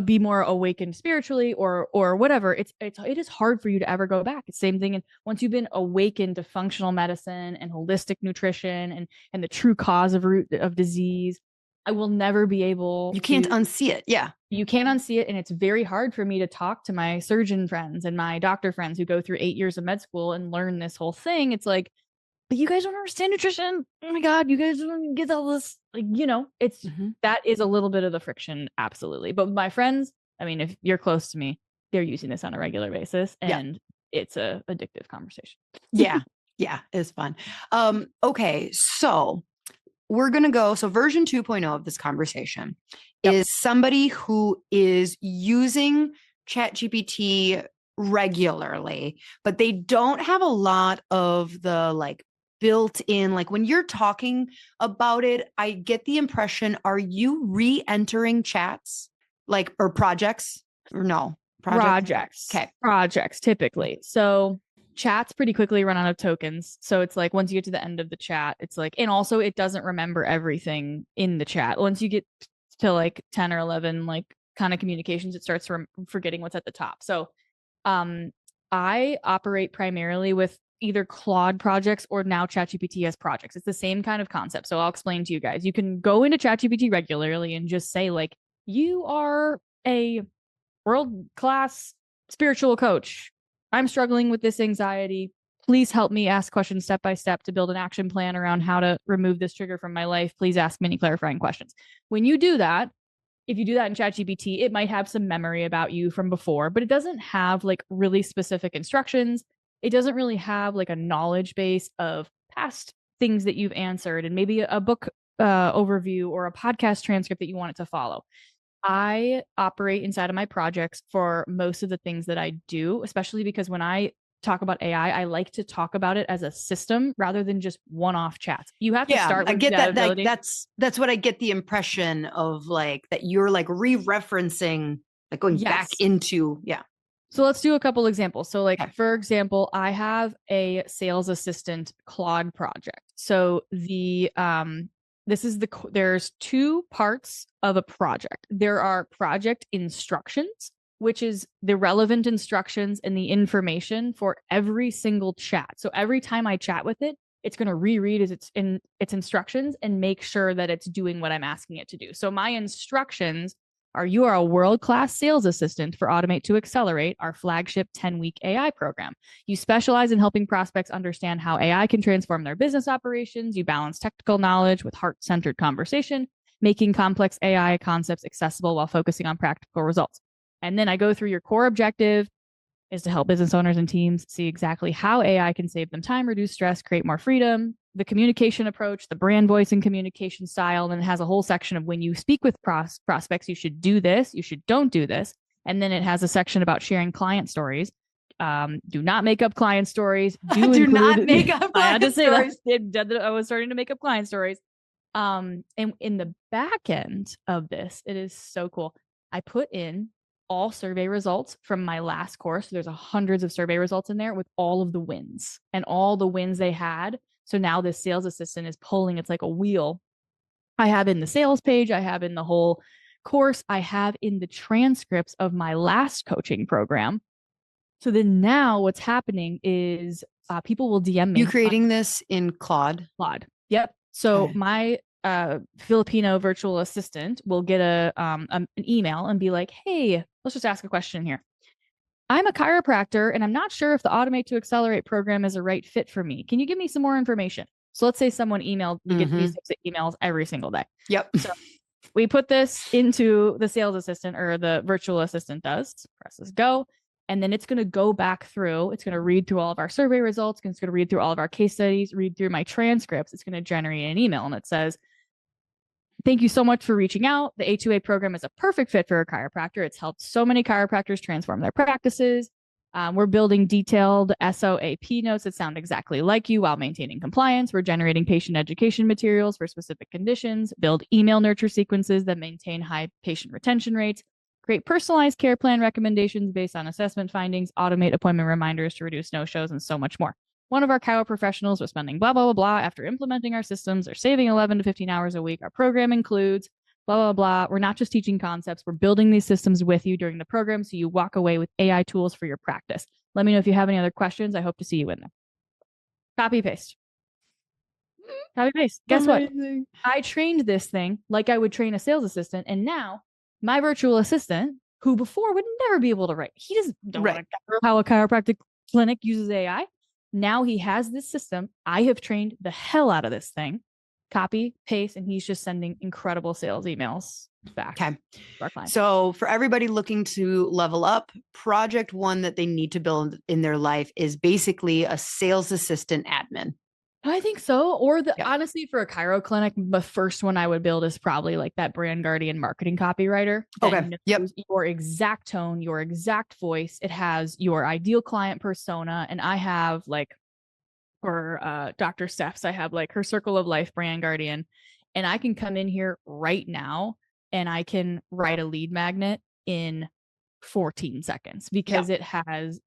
S2: be more awakened spiritually or whatever, it is hard for you to ever go back. It's the same thing. And once you've been awakened to functional medicine and holistic nutrition and the true cause of disease, I will never be able.
S1: You can't unsee it. Yeah.
S2: You can't unsee it. And it's very hard for me to talk to my surgeon friends and my doctor friends who go through 8 years of med school and learn this whole thing. It's like, but you guys don't understand nutrition. Oh my God, you guys don't get all this. Like, it's that is a little bit of the friction. Absolutely. But my friends, I mean, if you're close to me, they're using this on a regular basis and it's a addictive conversation.
S1: Yeah. It's fun. Okay. So we're going to go. So version 2.0 of this conversation is somebody who is using ChatGPT regularly, but they don't have a lot of the like built in, like when you're talking about it, I get the impression, are you re-entering chats like, or projects or no?
S2: Projects. Okay. Projects typically. So chats pretty quickly run out of tokens. So it's like, once you get to the end of the chat, it's like, and also it doesn't remember everything in the chat. Once you get to like 10 or 11, like kind of communications, it starts forgetting what's at the top. So, I operate primarily with either Claude projects or now ChatGPT has projects. It's the same kind of concept. So I'll explain to you guys. You can go into ChatGPT regularly and just say, like, you are a world-class spiritual coach. I'm struggling with this anxiety. Please help me ask questions step by step to build an action plan around how to remove this trigger from my life. Please ask many clarifying questions. When you do that, if you do that in ChatGPT, it might have some memory about you from before, but it doesn't have like really specific instructions. It doesn't really have like a knowledge base of past things that you've answered and maybe a book overview or a podcast transcript that you want it to follow. I operate inside of my projects for most of the things that I do, especially because when I talk about AI, I like to talk about it as a system rather than just one-off chats. You have to start with
S1: I get that.
S2: ability.
S1: That's what I get the impression of, like, that you're like re-referencing, like going back into,
S2: So let's do a couple examples. So like, for example, I have a sales assistant Claude project. So there's two parts of a project. There are project instructions, which is the relevant instructions and the information for every single chat. So every time I chat with it, it's going to reread its instructions and make sure that it's doing what I'm asking it to do. So my instructions are: you are a world-class sales assistant for Automate to Accelerate, our flagship 10-week AI program. You specialize in helping prospects understand how AI can transform their business operations. You balance technical knowledge with heart-centered conversation, making complex AI concepts accessible while focusing on practical results. And then I go through your core objective is to help business owners and teams see exactly how AI can save them time, reduce stress, create more freedom, the communication approach, the brand voice and communication style. And it has a whole section of when you speak with prospects, you should do this, you should don't do this. And then it has a section about sharing client stories. Do not make up client stories.
S1: Do not make up
S2: I had to
S1: client
S2: say
S1: stories.
S2: that. I was starting to make up client stories. And in the back end of this, it is so cool. I put in all survey results from my last course. There's hundreds of survey results in there with all of the wins and all the wins they had. So now this sales assistant is pulling, it's like a wheel. I have in the sales page, I have in the whole course, I have in the transcripts of my last coaching program. So then now what's happening is people will DM me.
S1: You creating this in Claude?
S2: Claude. Yep. So my Filipino virtual assistant will get an email and be like, hey, let's just ask a question here. I'm a chiropractor and I'm not sure if the Automate to Accelerate program is a right fit for me. Can you give me some more information? So let's say someone emailed, we get these emails every single day.
S1: Yep.
S2: So we put this into the sales assistant, or the virtual assistant does, presses go, and then it's going to go back through. It's going to read through all of our survey results. It's going to read through all of our case studies, read through my transcripts. It's going to generate an email, and it says, thank you so much for reaching out. The A2A program is a perfect fit for a chiropractor. It's helped so many chiropractors transform their practices. We're building detailed SOAP notes that sound exactly like you while maintaining compliance. We're generating patient education materials for specific conditions, build email nurture sequences that maintain high patient retention rates, create personalized care plan recommendations based on assessment findings, automate appointment reminders to reduce no-shows, and so much more. One of our chiro professionals was spending blah, blah, blah, blah. After implementing our systems, they're saving 11 to 15 hours a week. Our program includes blah, blah, blah. We're not just teaching concepts. We're building these systems with you during the program so you walk away with AI tools for your practice. Let me know if you have any other questions. I hope to see you in there. Copy, paste. Copy, paste. Guess what? I trained this thing like I would train a sales assistant. And now my virtual assistant, who before would never be able to write, he doesn't know how a chiropractic clinic uses AI. Now he has this system. I have trained the hell out of this thing. Copy, paste, and he's just sending incredible sales emails back to our clients.
S1: So for everybody looking to level up, project one that they need to build in their life is basically a sales assistant admin.
S2: I think so. Or honestly, for a chiro clinic, the first one I would build is probably like that brand guardian marketing copywriter.
S1: Okay.
S2: Knows your exact tone, your exact voice. It has your ideal client persona. And I have like, for Dr. Steph's, I have like her Circle of Life brand guardian. And I can come in here right now and I can write a lead magnet in 14 seconds because it has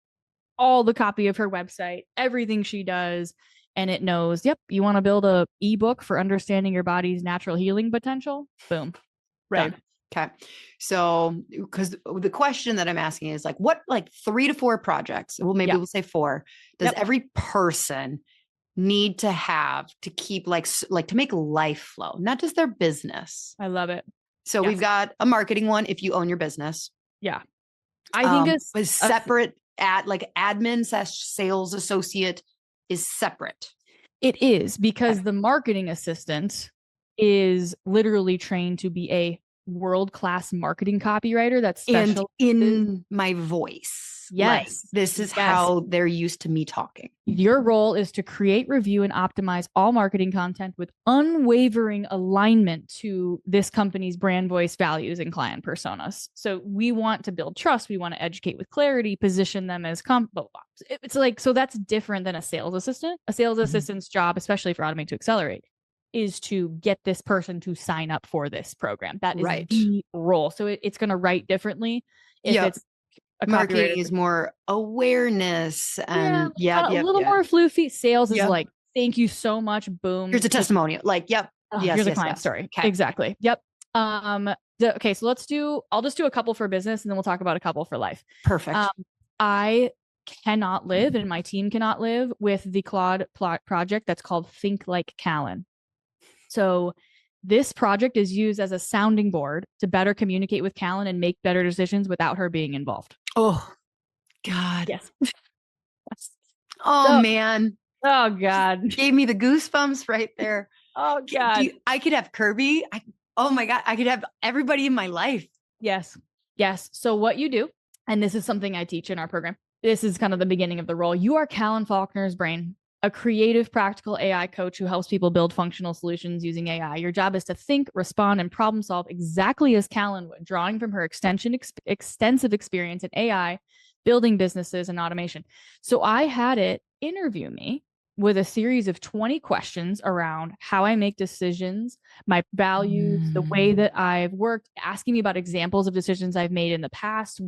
S2: all the copy of her website, everything she does. And it knows, you want to build a ebook for understanding your body's natural healing potential? Boom.
S1: Right.
S2: Done.
S1: Okay. So, because the question that I'm asking is like, what, like 3 to 4 projects? Well, maybe we'll say 4. Does every person need to have to keep like to make life flow, not just their business?
S2: I love it.
S1: So we've got a marketing one if you own your business.
S2: Yeah. I think
S1: it's separate at like admin / sales associate is separate.
S2: It is, because the marketing assistant is literally trained to be a world-class marketing copywriter that's special
S1: in my voice.
S2: Yes.
S1: Like, this is how they're used to me talking.
S2: Your role is to create, review, and optimize all marketing content with unwavering alignment to this company's brand voice, values, and client personas. So we want to build trust. We want to educate with clarity, position them as it's like, so that's different than a sales assistant. A sales assistant's job, especially for Automate to Accelerate, is to get this person to sign up for this program. That is the role. So it's going to write differently if it's
S1: marketing is more awareness and
S2: a little more floofy. Sales is like, thank you so much. Boom.
S1: Here's a testimonial. Like,
S2: here's a client story. Okay. Exactly. Yep. Okay. So I'll just do a couple for business and then we'll talk about a couple for life.
S1: Perfect.
S2: I cannot live and my team cannot live with the Claude project that's called Think Like Callan. So this project is used as a sounding board to better communicate with Callan and make better decisions without her being involved.
S1: Oh, God.
S2: Yes.
S1: Oh, man.
S2: Oh, God.
S1: Just gave me the goosebumps right there.
S2: Oh, God.
S1: I could have Kirby. Oh, my God. I could have everybody in my life.
S2: Yes. Yes. So what you do, and this is something I teach in our program, this is kind of the beginning of the role. You are Callan Faulkner's brain, a creative, practical AI coach who helps people build functional solutions using AI. Your job is to think, respond, and problem solve exactly as Callan would, drawing from her extensive experience in AI, building businesses, and automation. So I had it interview me with a series of 20 questions around how I make decisions, my values, the way that I've worked, asking me about examples of decisions I've made in the past,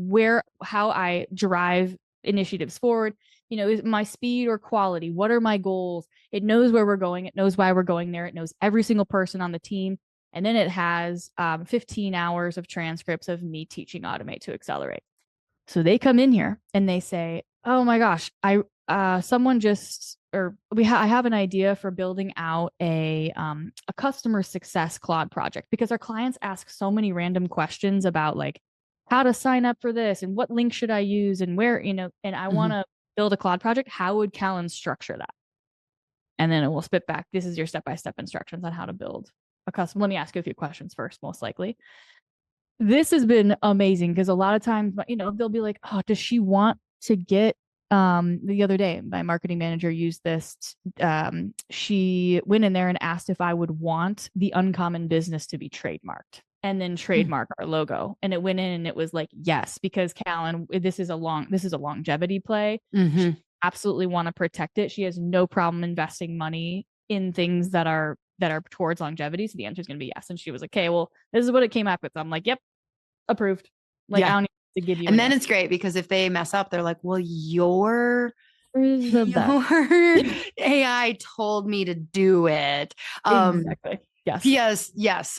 S2: how I drive initiatives forward. You know, is my speed or quality? What are my goals? It knows where we're going. It knows why we're going there. It knows every single person on the team. And then it has 15 hours of transcripts of me teaching Automate to Accelerate. So they come in here and they say, oh my gosh, I have an idea for building out a customer success Claude project, because our clients ask so many random questions about like how to sign up for this and what link should I use and where, and I want to build a Claude project. How would Callan structure that? And then it will spit back, this is your step-by-step instructions on how to build a custom. Let me ask you a few questions first, most likely. This has been amazing because a lot of times, they'll be like, oh, does she want to get, the other day, my marketing manager used this. She went in there and asked if I would want the Uncommon business to be trademarked and then trademark our logo. And it went in and it was like, yes, because Callan, this is a longevity play. She absolutely want to protect it. She has no problem investing money in things that are towards longevity. So the answer is going to be yes. And she was like, okay, well, this is what it came up with. I'm like, yep, approved. Like, I don't need to give you.
S1: And then it's great because if they mess up, they're like, well, your AI told me to do it.
S2: Exactly. Yes.
S1: Yes.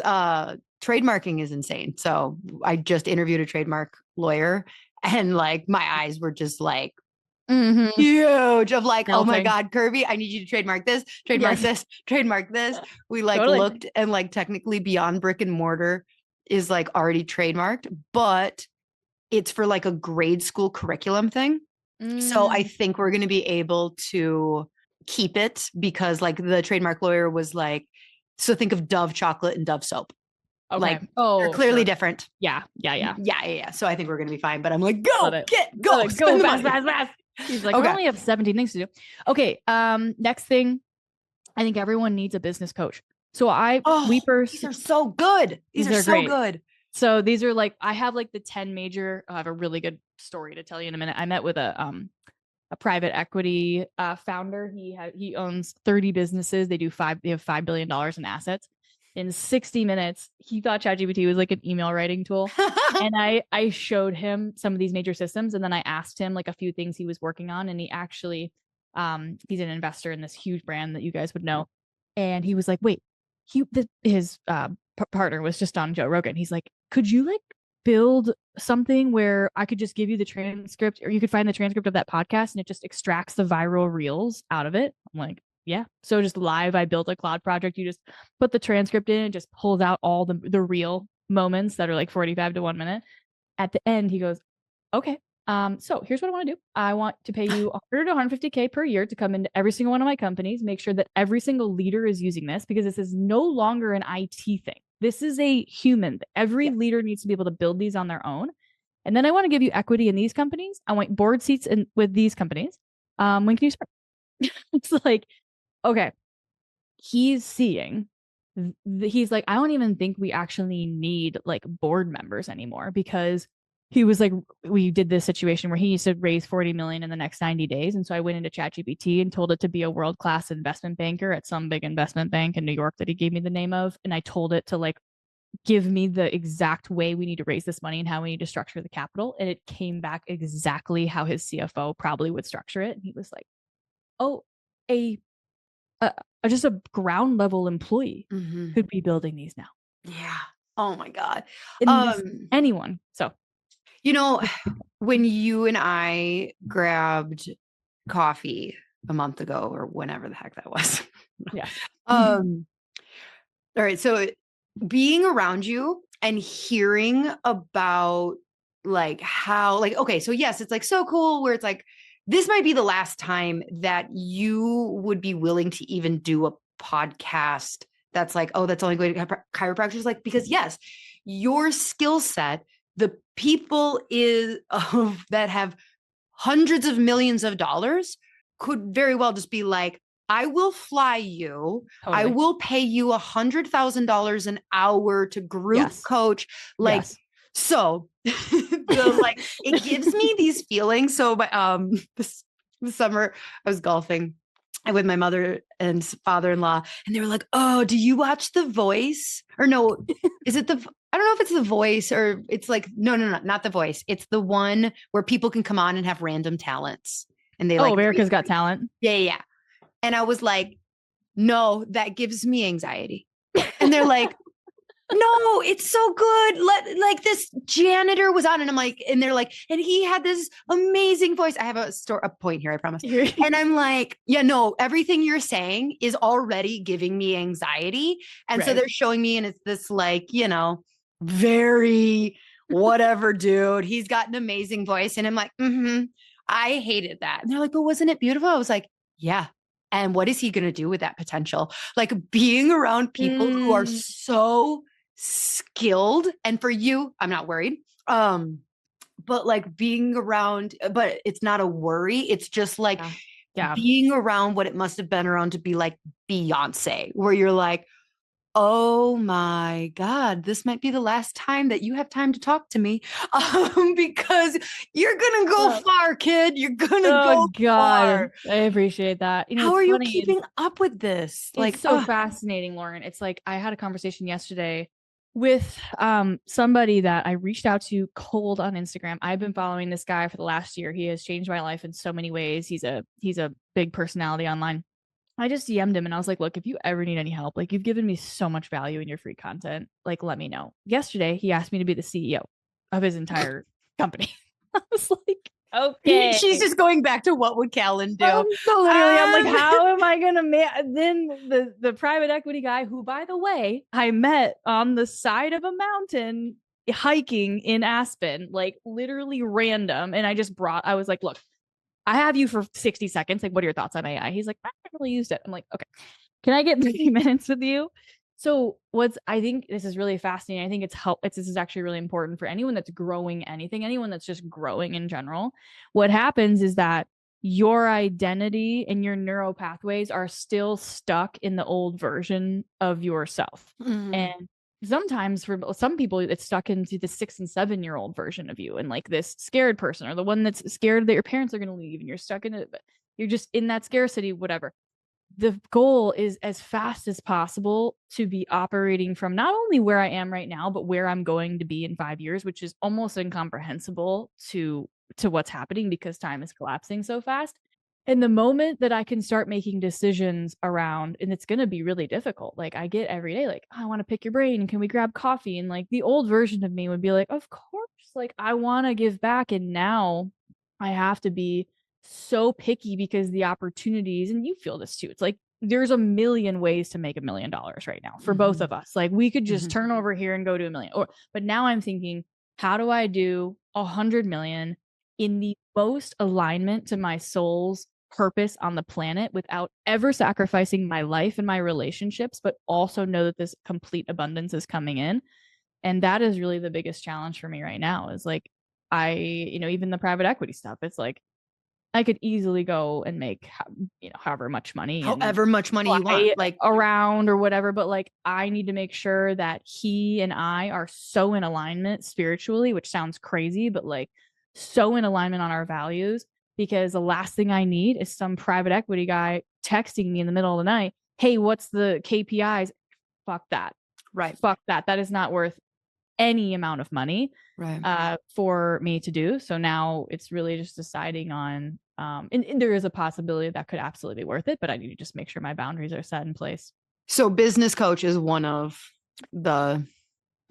S1: Trademarking is insane. So I just interviewed a trademark lawyer and like my eyes were just like huge of like, oh my God, Kirby, I need you to trademark this, trademark this. We like looked and like technically Beyond Brick and Mortar is like already trademarked, but it's for like a grade school curriculum thing. So I think we're going to be able to keep it because like the trademark lawyer was like, so think of Dove chocolate and Dove soap.
S2: Okay.
S1: Like they're clearly different.
S2: Yeah.
S1: So I think we're going to be fine, but I'm like, go fast.
S2: He's like, we only have 17 things to do. Okay. Next thing, I think everyone needs a business coach. So these are so good. These are so good. So these are like, I have like the 10 major, I have a really good story to tell you in a minute. I met with a private equity founder. He owns 30 businesses. They have $5 billion in assets. In 60 minutes, he thought ChatGPT was like an email writing tool. And I showed him some of these major systems. And then I asked him like a few things he was working on. And he actually, he's an investor in this huge brand that you guys would know. And he was like, wait, his partner was just on Joe Rogan. He's like, could you like build something where I could just give you the transcript, or you could find the transcript of that podcast and it just extracts the viral reels out of it? I'm like, yeah. So just live, I built a Claude project. You just put the transcript in and just pulls out all the real moments that are like 45 to 1 minute. At the end, he goes, okay. So here's what I want to do. I want to pay you 100 to 150K per year to come into every single one of my companies, make sure that every single leader is using this, because this is no longer an IT thing. This is a human. Every leader needs to be able to build these on their own. And then I want to give you equity in these companies. I want board seats with these companies. When can you start? It's like, okay, he's seeing. He's like, I don't even think we actually need like board members anymore, because he was like, we did this situation where he needs to raise 40 million in the next 90 days. And so I went into ChatGPT and told it to be a world-class investment banker at some big investment bank in New York that he gave me the name of. And I told it to like give me the exact way we need to raise this money and how we need to structure the capital. And it came back exactly how his CFO probably would structure it. And he was like, oh, a just a ground level employee could be building these now.
S1: Yeah. Oh my God.
S2: Anyone. So,
S1: you know, when you and I grabbed coffee a month ago or whenever the heck that was.
S2: Yeah.
S1: All right. So being around you and hearing about like how, like, okay, so yes, it's like so cool where it's like, this might be the last time that you would be willing to even do a podcast that's like, oh, that's only going to chiropractors, like, because yes, your skill set, the people that have hundreds of millions of dollars could very well just be like, I will fly you. Totally. I will pay you $100,000 an hour to group coach. Like, so like, it gives me these feelings. So, this summer I was golfing with my mother and father-in-law, and they were like, oh, do you watch The Voice? Or no, is it I don't know if it's The Voice or it's like, no, not The Voice. It's the one where people can come on and have random talents. And they
S2: America's Got Talent.
S1: Yeah. And I was like, no, that gives me anxiety. And they're like, no, it's so good. Like this janitor was on, and I'm like, and they're like, and he had this amazing voice. I have a point here, I promise. And I'm like, yeah, no, everything you're saying is already giving me anxiety. And so they're showing me, and it's this like, very whatever dude. He's got an amazing voice. And I'm like, I hated that. And they're like, but wasn't it beautiful? I was like, yeah. And what is he going to do with that potential? Like being around people who are so skilled. And for you, I'm not worried. But like being around, but it's not a worry. It's just like being around what it must have been around to be like Beyonce, where you're like, oh my God, this might be the last time that you have time to talk to me. Because you're going to go far, kid. You're going to go far.
S2: I appreciate that.
S1: How are you keeping up with this?
S2: It's so fascinating, Lauren. It's like, I had a conversation yesterday with somebody that I reached out to cold on Instagram. I've been following this guy for the last year. He has changed my life in so many ways. He's a big personality online. I just DM'd him and I was like, look, if you ever need any help, like, you've given me so much value in your free content, like, let me know. Yesterday, he asked me to be the CEO of his entire company. I was like, okay.
S1: She's just going back to what would Callan do?
S2: I'm like, how am I going to then the private equity guy, who, by the way, I met on the side of a mountain hiking in Aspen, like literally random. And I was like, look, I have you for 60 seconds. Like, what are your thoughts on AI? He's like, I haven't really used it. I'm like, okay, can I get 30 minutes with you? So I think this is really fascinating. I think this is actually really important for anyone that's growing anything, anyone that's just growing in general. What happens is that your identity and your neural pathways are still stuck in the old version of yourself. And sometimes for some people, it's stuck into the 6 and 7 year old version of you, and like this scared person, or the one that's scared that your parents are going to leave, and you're stuck in it, but you're just in that scarcity, whatever. The goal is as fast as possible to be operating from not only where I am right now, but where I'm going to be in 5 years, which is almost incomprehensible to what's happening because time is collapsing so fast. And the moment that I can start making decisions around, and it's going to be really difficult. Like I get every day, like, oh, I want to pick your brain. And can we grab coffee? And like the old version of me would be like, of course, like I want to give back. And now I have to be so picky because the opportunities, and you feel this too. It's like there's a million ways to make $1 million right now for both of us. Like we could just turn over here and go to 1 million. But now I'm thinking, how do I do 100 million in the most alignment to my soul's purpose on the planet without ever sacrificing my life and my relationships, but also know that this complete abundance is coming in? And that is really the biggest challenge for me right now is like, even the private equity stuff, it's like, I could easily go and make, however much money,
S1: however much money you want, like
S2: around or whatever. But like, I need to make sure that he and I are so in alignment spiritually, which sounds crazy, but like so in alignment on our values, because the last thing I need is some private equity guy texting me in the middle of the night, hey, what's the KPIs? Fuck that.
S1: Right.
S2: Fuck that. That is not worth any amount of money for me to do. So now it's really just deciding on, and there is a possibility that could absolutely be worth it, but I need to just make sure my boundaries are set in place.
S1: So business coach is one of the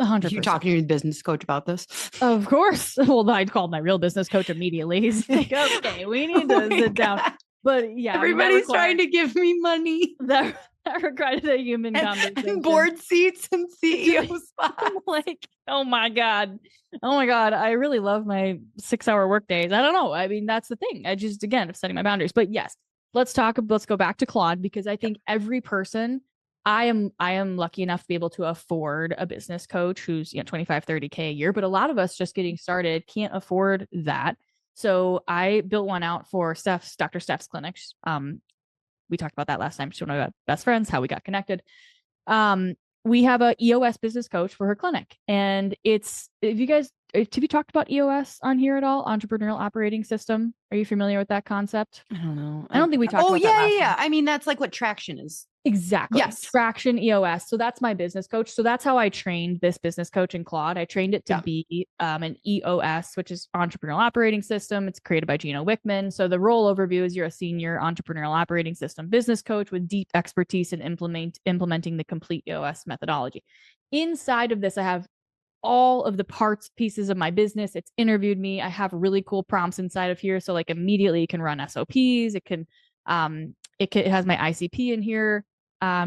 S2: 100%.
S1: You talking to your business coach about this?
S2: Of course. Well, I called my real business coach immediately. He's like, okay, we need to sit down. But yeah,
S1: everybody's trying to give me money.
S2: That required a human conversation.
S1: And board seats and CEO spots.
S2: Like, oh my God. I really love my 6-hour work days. I don't know. I mean, that's the thing. I just, again, I'm setting my boundaries. But yes, let's go back to Claude, because I think every person, I am lucky enough to be able to afford a business coach who's 25, 30K a year, but a lot of us just getting started can't afford that. So I built one out for Dr. Steph's clinics. We talked about that last time. She's one of my best friends, how we got connected. We have a EOS business coach for her clinic. And have you talked about EOS on here at all? Entrepreneurial Operating System. Are you familiar with that concept?
S1: I don't know.
S2: I don't think we talked about that last time.
S1: I mean, that's like what Traction is.
S2: Exactly.
S1: Yes.
S2: Traction EOS. So that's my business coach. So that's how I trained this business coach in Claude. I trained it to be an EOS, which is Entrepreneurial Operating System. It's created by Gino Wickman. So the role overview is you're a senior Entrepreneurial Operating System business coach with deep expertise in implementing the complete EOS methodology. Inside of this, I have all of the pieces of my business. It's interviewed me. I have really cool prompts inside of here. So like immediately you can run SOPs. It has my ICP in here.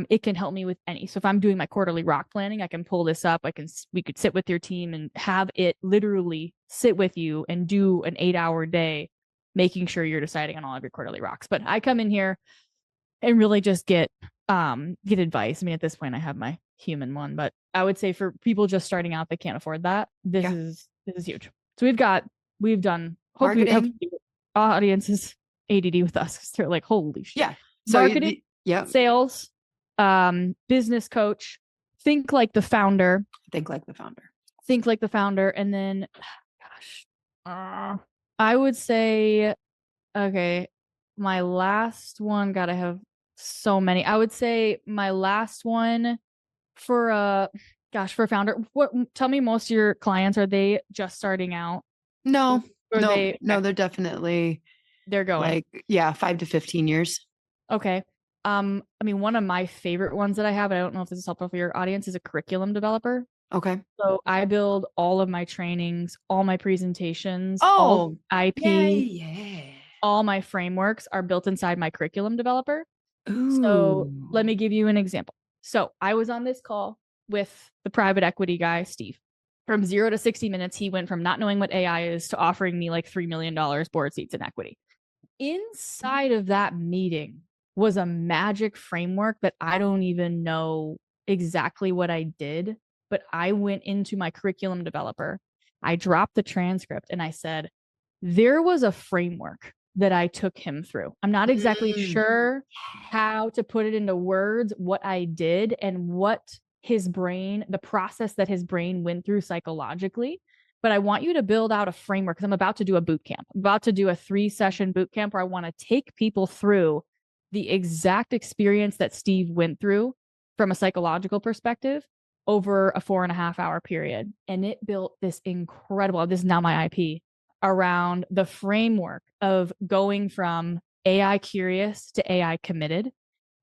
S2: It can help me with any. So if I'm doing my quarterly rock planning, I can pull this up. We could sit with your team and have it literally sit with you and do an 8-hour day, making sure you're deciding on all of your quarterly rocks. But I come in here and really just get advice. I mean, at this point I have my human one, but I would say for people just starting out that can't afford that, this is huge. So we've done hopefully audiences ADD with us. They're like, holy shit.
S1: Yeah.
S2: So marketing, sales, business coach, think like the founder. And then, I would say, okay, my last one, God, I have so many. I would say my last one for a founder. Tell me, most of your clients, are they just starting out?
S1: No, they're definitely,
S2: they're going
S1: like 5 to 15 years.
S2: Okay. I mean, one of my favorite ones that I have, I don't know if this is helpful for your audience, is a curriculum developer.
S1: Okay.
S2: So I build all of my trainings, all my presentations, all IP, all my frameworks are built inside my curriculum developer.
S1: Ooh.
S2: So let me give you an example. So I was on this call with the private equity guy, Steve. From 0 to 60 minutes, he went from not knowing what AI is to offering me like $3 million board seats in equity. Inside of that meeting was a magic framework that I don't even know exactly what I did, but I went into my curriculum developer. I dropped the transcript and I said, there was a framework that I took him through. I'm not exactly sure how to put it into words, what I did and what the process that his brain went through psychologically. But I want you to build out a framework, because I'm about to do a boot camp. I'm about to do a 3-session boot camp where I want to take people through the exact experience that Steve went through from a psychological perspective over a 4.5-hour period. And it built this incredible, this is now my IP, around the framework of going from AI curious to AI committed.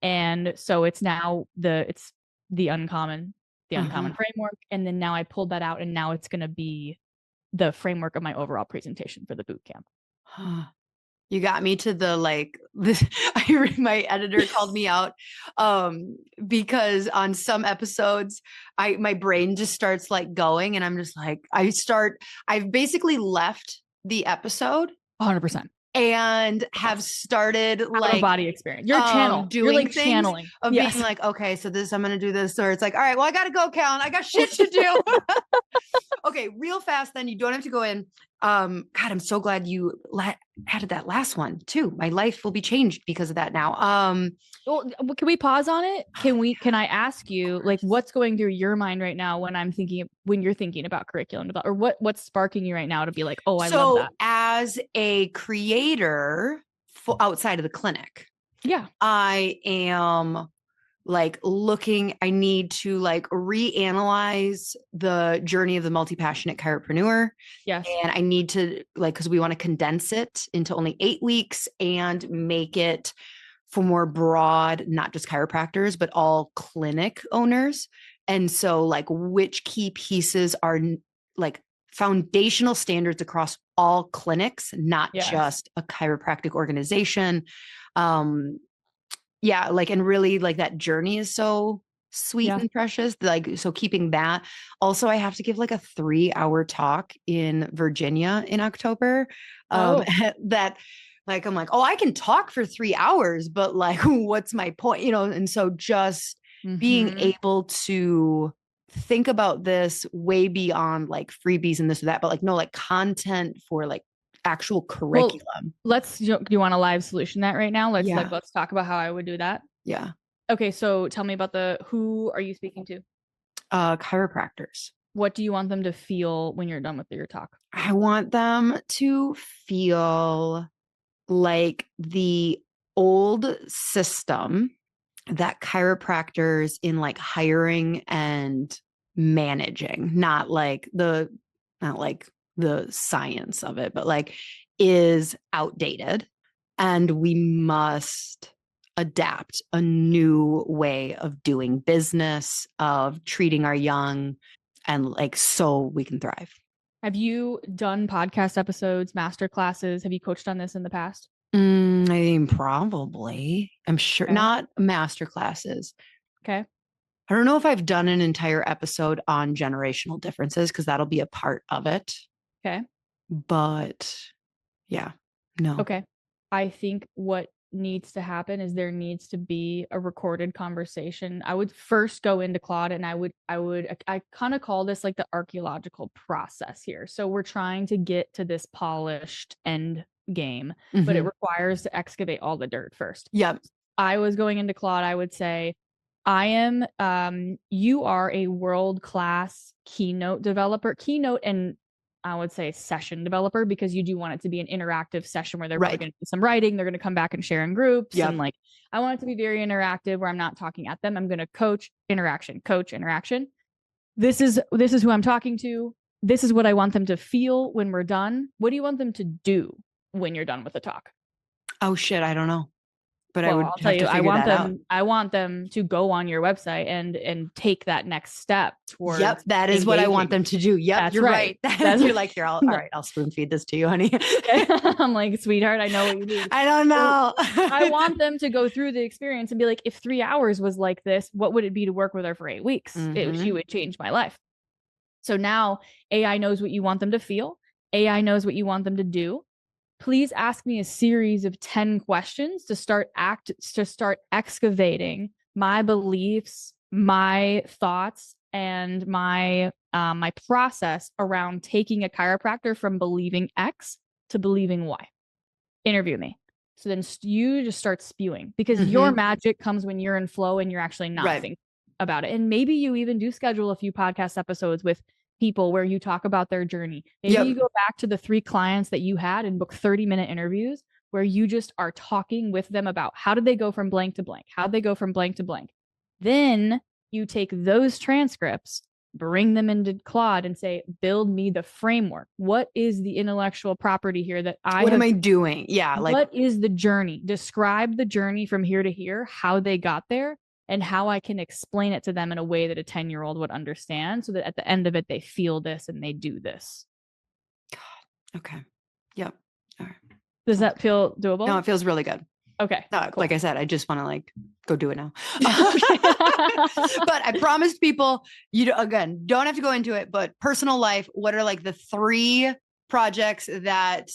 S2: And so it's now it's the uncommon framework. And then now I pulled that out, and now it's going to be the framework of my overall presentation for the boot camp.
S1: You got me to the my editor called me out because on some episodes my brain just starts like going, and I'm just like I've basically left the episode
S2: 100%.
S1: and have started like
S2: body experience. Your channel.
S1: Doing
S2: You're like
S1: things
S2: channeling.
S1: of being like, okay, so I'm going to do this. Or it's like, all right, well, I got to go, Callan. I got shit to do. Okay, real fast. Then you don't have to go in. God, I'm so glad you added that last one too. My life will be changed because of that now.
S2: Well, can we pause on it? Can I ask you, like, what's going through your mind right now when you're thinking about curriculum development, or what's sparking you right now to be like, oh, I love that.
S1: As a creator outside of the clinic,
S2: yeah,
S1: I am like I need to like reanalyze the journey of the multi-passionate chiropreneur.
S2: Yes.
S1: And I need to because we want to condense it into only 8 weeks and make it for more broad, not just chiropractors, but all clinic owners. And so like which key pieces are like foundational standards across all clinics, not just a chiropractic organization. Yeah, like, and really like that journey is so sweet and precious. Like, so keeping that. Also, I have to give like a 3-hour talk in Virginia in October. That like, I'm like, oh, I can talk for 3 hours, but like, what's my point? And so just being able to think about this way beyond like freebies and this or that, but like, no, like content for like actual curriculum.
S2: Well, do you want a live solution that right now? Let's talk about how I would do that.
S1: Yeah.
S2: Okay. So tell me about who are you speaking to?
S1: Chiropractors.
S2: What do you want them to feel when you're done with your talk?
S1: I want them to feel like the old system that chiropractors in like hiring and managing, not like the science of it, but like is outdated, and we must adapt a new way of doing business, of treating our young, and like so we can thrive.
S2: Have you done podcast episodes, master classes? Have you coached on this in the past?
S1: I mean, probably. I'm sure not master classes.
S2: Okay.
S1: I don't know if I've done an entire episode on generational differences because that'll be a part of it.
S2: Okay.
S1: But yeah, no.
S2: Okay. I think what needs to happen is there needs to be a recorded conversation. I would first go into Claude, and I kind of call this like the archaeological process here. So we're trying to get to this polished end game, but it requires to excavate all the dirt first.
S1: Yep.
S2: I was going into Claude, I would say, you are a world-class keynote developer, and I would say session developer, because you do want it to be an interactive session where they're probably going to do some writing. They're going to come back and share in groups. And like, I want it to be very interactive where I'm not talking at them. I'm going to coach interaction. This is who I'm talking to. This is what I want them to feel when we're done. What do you want them to do when you're done with the talk?
S1: Oh shit, I don't know. But
S2: I'll tell you, I want them to go on your website and take that next step towards.
S1: Yep, that is engaging. What I want them to do. Yep,
S2: that's
S1: you're
S2: right.
S1: You're like, all right, I'll spoon feed this to you, honey.
S2: I'm like, sweetheart, I know what you need.
S1: I don't know.
S2: I want them to go through the experience and be like, if 3 hours was like this, what would it be to work with her for 8 weeks? She would change my life. So now AI knows what you want them to feel. AI knows what you want them to do. Please ask me a series of 10 questions to start excavating my beliefs, my thoughts, and my process around taking a chiropractor from believing X to believing Y. Interview me. So then you just start spewing, because your magic comes when you're in flow and you're actually not thinking about it. And maybe you even do schedule a few podcast episodes with people where you talk about their journey. Maybe you go back to the 3 clients that you had and book 30-minute interviews where you just are talking with them about how did they go from blank to blank? How did they go from blank to blank? Then you take those transcripts bring them into Claude and say, build me the framework. What is the intellectual property here that
S1: what am I doing? Yeah. Like,
S2: what is the journey? Describe the journey from here to here, how they got there, and how I can explain it to them in a way that a 10-year-old would understand so that at the end of it, they feel this and they do this.
S1: God. Okay. Yep. All right.
S2: Does that feel doable?
S1: No, it feels really good.
S2: Okay.
S1: Cool. Like I said, I just want to like go do it now. But I promised people, you again, don't have to go into it, but personal life, what are like the 3 projects that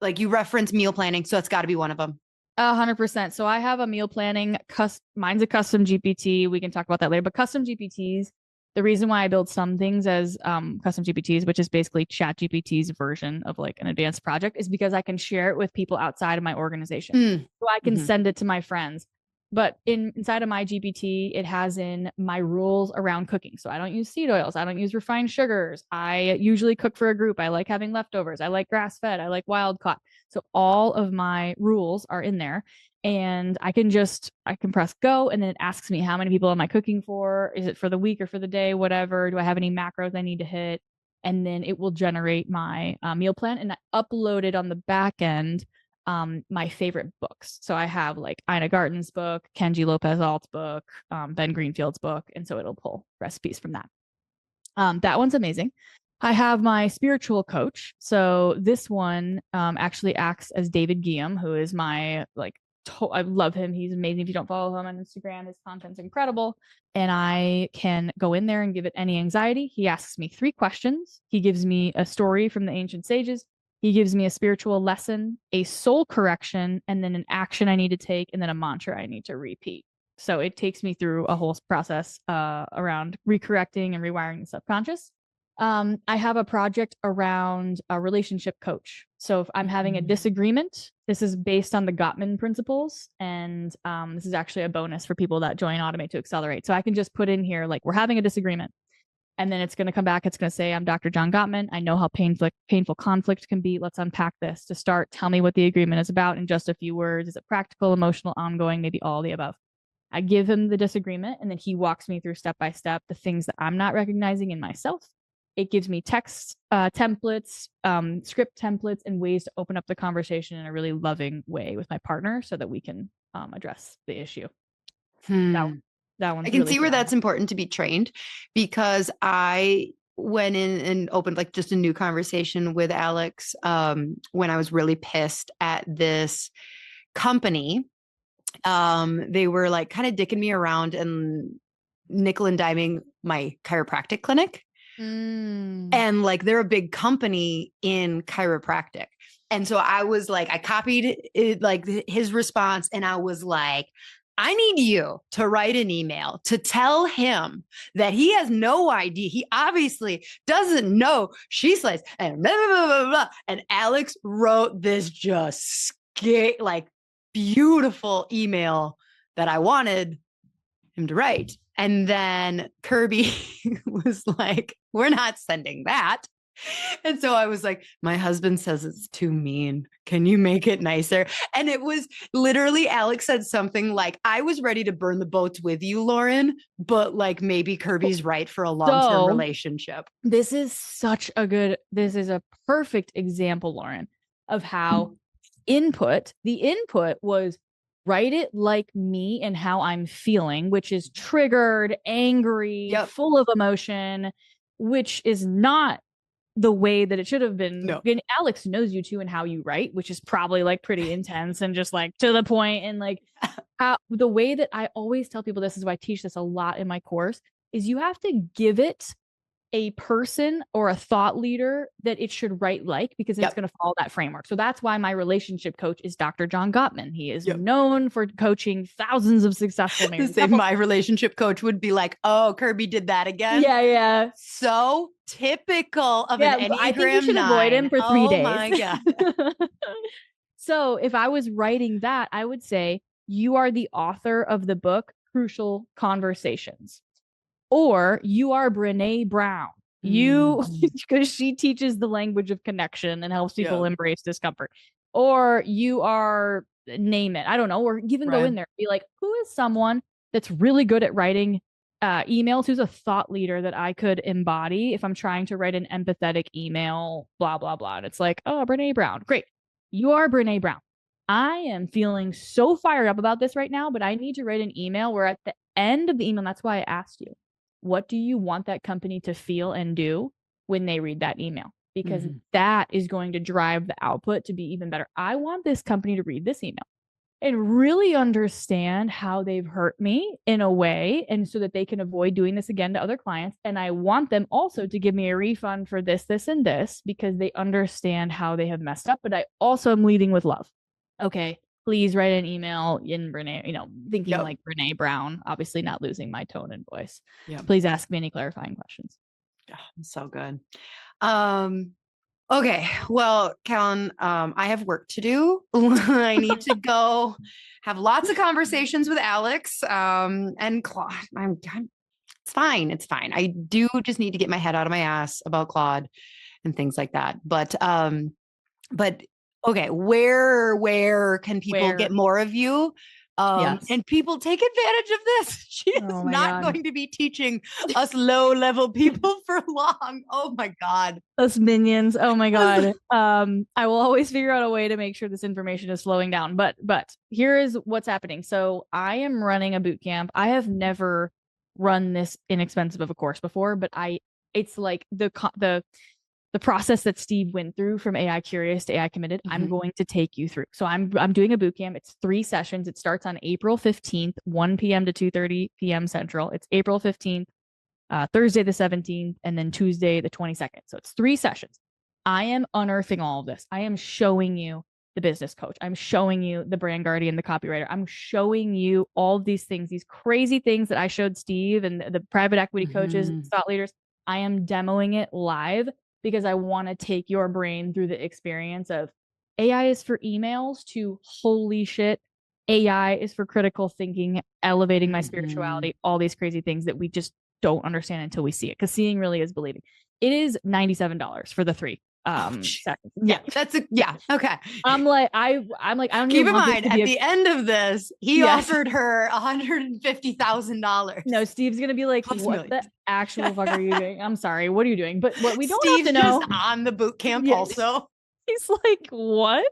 S1: like you reference meal planning? So it's got to be one of them.
S2: 100%. So I have a meal planning, mine's a custom GPT. We can talk about that later, but custom GPTs, the reason why I build some things as custom GPTs, which is basically ChatGPT's version of like an advanced project, is because I can share it with people outside of my organization. So I can send it to my friends. But inside of my GPT, it has in my rules around cooking. So I don't use seed oils. I don't use refined sugars. I usually cook for a group. I like having leftovers. I like grass fed. I like wild caught. So all of my rules are in there. And I can press go, and then it asks me how many people am I cooking for? Is it for the week or for the day? Whatever. Do I have any macros I need to hit? And then it will generate my meal plan, and I upload it on the back end. My favorite books. So I have like Ina Garten's book, Kenji Lopez Alt's book, Ben Greenfield's book. And so it'll pull recipes from that. That one's amazing. I have my spiritual coach. So this one actually acts as David Guillaume, who is my I love him. He's amazing. If you don't follow him on Instagram, his content's incredible. And I can go in there and give it any anxiety. He asks me 3 questions. He gives me a story from the ancient sages. He gives me a spiritual lesson, a soul correction, and then an action I need to take, and then a mantra I need to repeat. So it takes me through a whole process around recorrecting and rewiring the subconscious. I have a project around a relationship coach. So if I'm having a disagreement, this is based on the Gottman principles. And this is actually a bonus for people that join Automate to Accelerate. So I can just put in here, like, we're having a disagreement. And then it's going to come back. It's going to say, I'm Dr. John Gottman. I know how painful conflict can be. Let's unpack this. To start, tell me what the agreement is about in just a few words. Is it practical, emotional, ongoing, maybe all the above? I give him the disagreement, and then he walks me through step by step the things that I'm not recognizing in myself. It gives me text templates, script templates, and ways to open up the conversation in a really loving way with my partner so that we can address the issue. That one's
S1: I can
S2: really
S1: see where that's important to be trained, because I went in and opened like just a new conversation with Alex when I was really pissed at this company. They were like kind of dicking me around and nickel and diming my chiropractic clinic. And like they're a big company in chiropractic. And so I was like, I copied it, like his response, and I was like, I need you to write an email to tell him that he has no idea. He obviously doesn't know she slays and blah, blah, blah, blah, blah. And Alex wrote this just like beautiful email that I wanted him to write. And then Kirby was like, we're not sending that. And so I was like, my husband says it's too mean. Can you make it nicer? And it was literally, Alex said something like, I was ready to burn the boats with you, Lauryn, but like maybe Kirby's right for a long-term relationship.
S2: This is a perfect example, Lauryn, of how the input was write it like me and how I'm feeling, which is triggered, angry, full of emotion, which is not the way that it should have been.
S1: No.
S2: And Alex knows you too and how you write, which is probably like pretty intense and just like to the point. And like how the way that I always tell people, this is why I teach this a lot in my course, is you have to give it a person or a thought leader that it should write like, because it's going to follow that framework. So that's why my relationship coach is Dr. John Gottman. He is known for coaching thousands of successful married couples.
S1: My relationship coach would be like, oh, Kirby did that again.
S2: Yeah.
S1: So typical of an Enneagram 9.
S2: I think you should avoid him for 3 days.
S1: Oh my God.
S2: So if I was writing that, I would say, you are the author of the book, Crucial Conversations. Or you are Brené Brown. Because she teaches the language of connection and helps people embrace discomfort. Or you are, name it, I don't know, or even go in there and be like, who is someone that's really good at writing emails, who's a thought leader that I could embody if I'm trying to write an empathetic email, blah, blah, blah. And it's like, oh, Brene Brown. Great. You are Brene Brown. I am feeling so fired up about this right now, but I need to write an email where at the end of the email, that's why I asked you, what do you want that company to feel and do when they read that email? Because that is going to drive the output to be even better. I want this company to read this email and really understand how they've hurt me in a way, and so that they can avoid doing this again to other clients. And I want them also to give me a refund for this, this, and this, because they understand how they have messed up. But I also am leading with love. Okay, please write an email in Brene, thinking like Brene Brown, obviously not losing my tone and voice. Please ask me any clarifying questions.
S1: So good. Okay. Well, Callan, I have work to do. I need to go have lots of conversations with Alex, and Claude. It's fine. It's fine. I do just need to get my head out of my ass about Claude and things like that. But okay, where can people get more of you? And people take advantage of this. She is not going to be teaching us low-level people for long. Oh my God.
S2: Us minions. Oh my God. I will always figure out a way to make sure this information is slowing down. But here is what's happening. So I am running a boot camp. I have never run this inexpensive of a course before, but it's like the process that Steve went through from AI curious to AI committed, I'm going to take you through. So I'm doing a boot camp. It's 3 sessions. It starts on April 15th, 1 p.m. to 2:30 p.m. Central. It's April 15th, Thursday the 17th, and then Tuesday the 22nd. So it's 3 sessions. I am unearthing all of this. I am showing you the business coach. I'm showing you the brand guardian, the copywriter. I'm showing you all of these things, these crazy things that I showed Steve and the private equity coaches, thought leaders. I am demoing it live, because I want to take your brain through the experience of AI is for emails to holy shit, AI is for critical thinking, elevating my spirituality, all these crazy things that we just don't understand until we see it. Because seeing really is believing. It is $97 for the 3 seconds.
S1: Okay.
S2: I'm like, I don't
S1: keep in mind, at the end of this, he offered her $150,000.
S2: No, Steve's gonna be like, what the actual fuck are you doing? I'm sorry, what are you doing? But what we don't
S1: Steve's
S2: have to know,
S1: just on the boot camp also.
S2: He's like, what?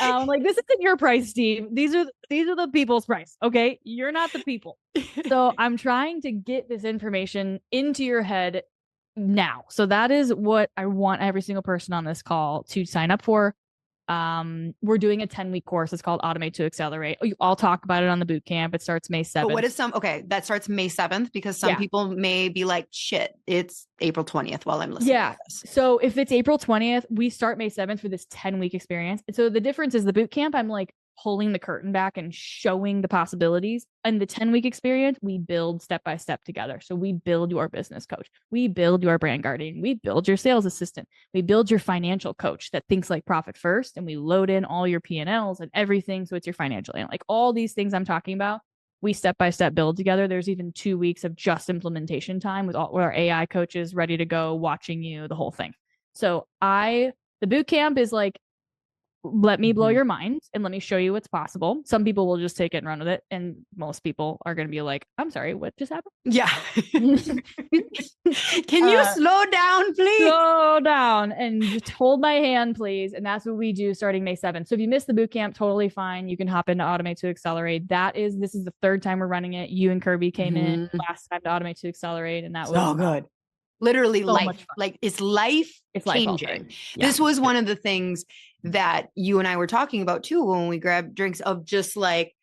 S2: Like, this isn't your price, Steve. These are the people's price. Okay, you're not the people. So I'm trying to get this information into your head now. So that is what I want every single person on this call to sign up for. We're doing a 10-week course. It's called Automate to Accelerate. I'll talk about it on the boot camp. It starts May 7th.
S1: But what is that starts May 7th, because some people may be like, shit, it's April 20th while I'm listening to this.
S2: So if it's April 20th, we start May 7th for this 10-week experience. And so the difference is the boot camp, I'm like pulling the curtain back and showing the possibilities. And the 10-week experience, we build step by step together. So we build your business coach. We build your brand guardian. We build your sales assistant. We build your financial coach that thinks like profit first. And we load in all your P&Ls and everything. So it's your financial, and like all these things I'm talking about, we step by step build together. There's even 2 weeks of just implementation time with our AI coaches ready to go, watching you, the whole thing. So the boot camp is like, let me blow your mind and let me show you what's possible. Some people will just take it and run with it. And most people are going to be like, I'm sorry, what just happened?
S1: Yeah. Can you slow down, please?
S2: Slow down and just hold my hand, please. And that's what we do starting May 7th. So if you missed the bootcamp, totally fine. You can hop into Automate to Accelerate. This is the 3rd time we're running it. You and Kirby came in last time to Automate to Accelerate. And that was
S1: so good. Literally
S2: so
S1: life, like it's life changing. This was one of the things that you and I were talking about too, when we grabbed drinks, of just like,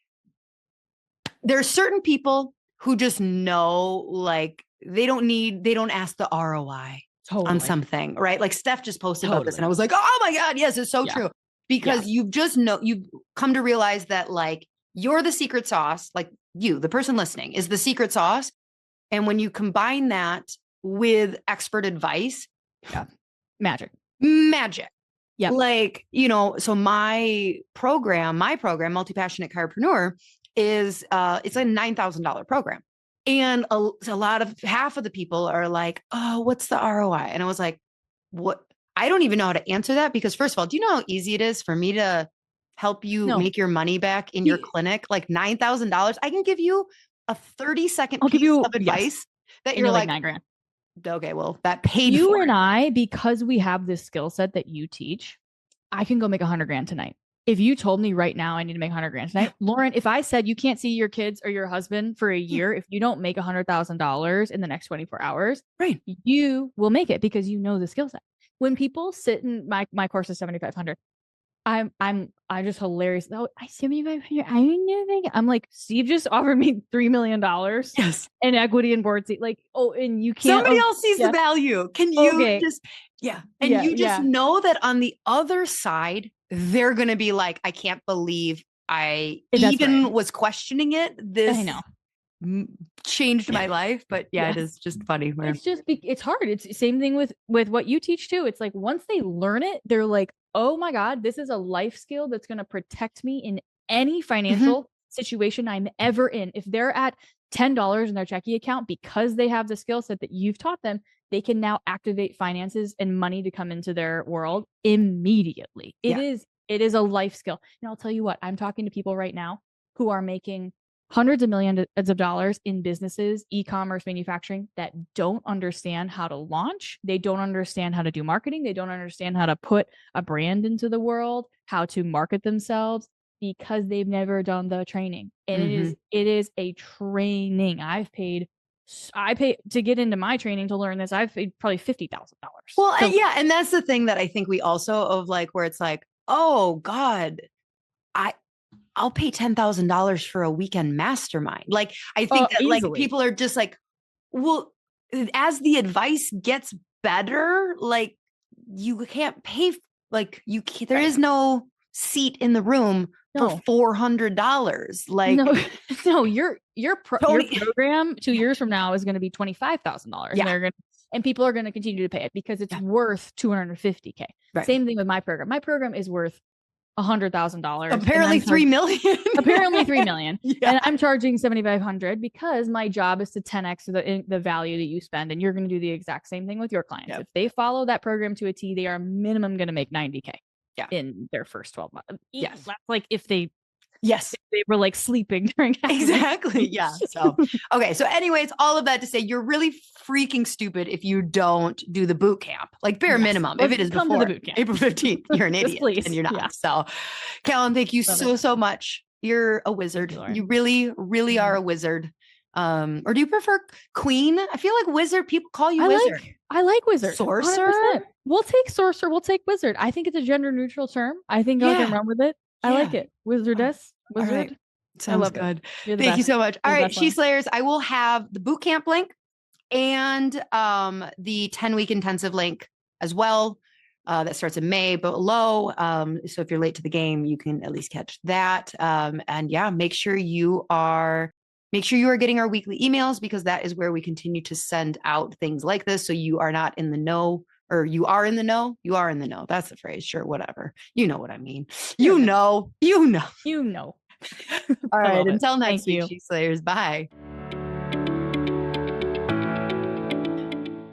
S1: there's certain people who just know, like, they don't ask the ROI on something, right? Like Steph just posted about this and I was like, oh my God, yes, it's so true. Because you've come to realize that like, you're the secret sauce, like you, the person listening, is the secret sauce. And when you combine that with expert advice,
S2: magic.
S1: Yeah. Like, so my program, Multi-Passionate Chiropreneur, is it's a $9,000 program. And half of the people are like, oh, what's the ROI? And I was like, what? I don't even know how to answer that, because first of all, do you know how easy it is for me to help you make your money back in your clinic? Like $9,000, I can give you a 30-second
S2: I'll give
S1: piece
S2: you
S1: of advice that
S2: and
S1: you're
S2: like
S1: like,
S2: $9,000.
S1: okay, well, that paid
S2: You
S1: for
S2: and
S1: it.
S2: I, because we have this skill set that you teach, I can go make $100,000 tonight. If you told me right now I need to make $100,000 tonight, Lauryn, if I said you can't see your kids or your husband for a year, if you don't make $100,000 in the next 24 hours,
S1: Right.
S2: you will make it because you know the skill set. When people sit in my course is 7,500, I'm just hilarious. Oh, I 7,500. I didn't know. I'm like, Steve just offered me $3 million
S1: Yes.
S2: in equity and board seat. Like, oh, and you can't.
S1: Somebody else sees the value. Can you just, and you just know that on the other side, they're going to be like, I can't believe I even was questioning it. This
S2: I know.
S1: changed my life, but it is just funny.
S2: It's just it's hard. It's the same thing with what you teach too. It's like once they learn it, they're like, oh my God, this is a life skill that's going to protect me in any financial situation I'm ever in. If they're at $10 in their checking account because they have the skill set that you've taught them, they can now activate finances and money to come into their world immediately. It is a life skill. And I'll tell you what, I'm talking to people right now who are making hundreds of millions of dollars in businesses, e-commerce, manufacturing that don't understand how to launch. They don't understand how to do marketing. They don't understand how to put a brand into the world, how to market themselves because they've never done the training. And it is a training. I paid to get into my training to learn this. I've paid probably $50,000.
S1: Well, and that's the thing that I think we also of like where it's like, oh God, I'll pay $10,000 for a weekend mastermind. Like, I think that easily. Like people are just like, well, as the advice gets better, like you can't pay, like there is no seat in the room for $400. Like,
S2: no, your program 2 years from now is going to be $25,000. And people are going to continue to pay it because it's worth $250K. Right. Same thing with my program. My program is worth $100,000.
S1: Apparently 3 million.
S2: Apparently 3 million. And I'm charging 7,500 because my job is to 10x the value that you spend. And you're going to do the exact same thing with your clients. If they follow that program to a T, they are minimum going to make 90K in their first 12 months. Yes. That's like if they were like sleeping during
S1: exactly. Yeah. So, okay. So anyways, all of that to say, you're really freaking stupid if you don't do the boot camp, like bare minimum. If it is before April 15th, you're an idiot and you're not. So Callan, thank you so much. You're a wizard. You really are a wizard. Or do you prefer queen? I feel like wizard, people call you wizard.
S2: I like wizard.
S1: Sorcerer.
S2: 100%. We'll take sorcerer. We'll take wizard. I think it's a gender neutral term. I think I can run with it. I like it. Wizardess. Wizard.
S1: Right. Sounds good. Thank you so much. All right, She Slayers, I will have the bootcamp link and the 10-week intensive link as well. That starts in May below. So if you're late to the game, you can at least catch that. And make sure you are getting our weekly emails because that is where we continue to send out things like this. So you are not in the know. Or you are in the know. You are in the know. That's the phrase. Sure, whatever. You know what I mean. You know. All right. Until next week, She Slayers. Bye.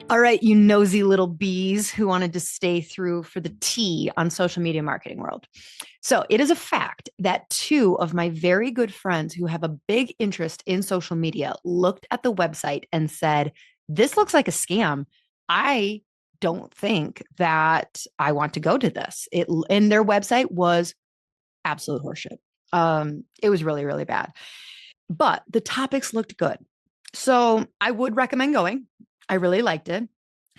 S1: All right, you nosy little bees who wanted to stay through for the tea on social media marketing world. So it is a fact that 2 of my very good friends who have a big interest in social media looked at the website and said, this looks like a scam. I don't think that I want to go to this. And their website was absolute horseshit. It was really, really bad, but the topics looked good. So I would recommend going. I really liked it.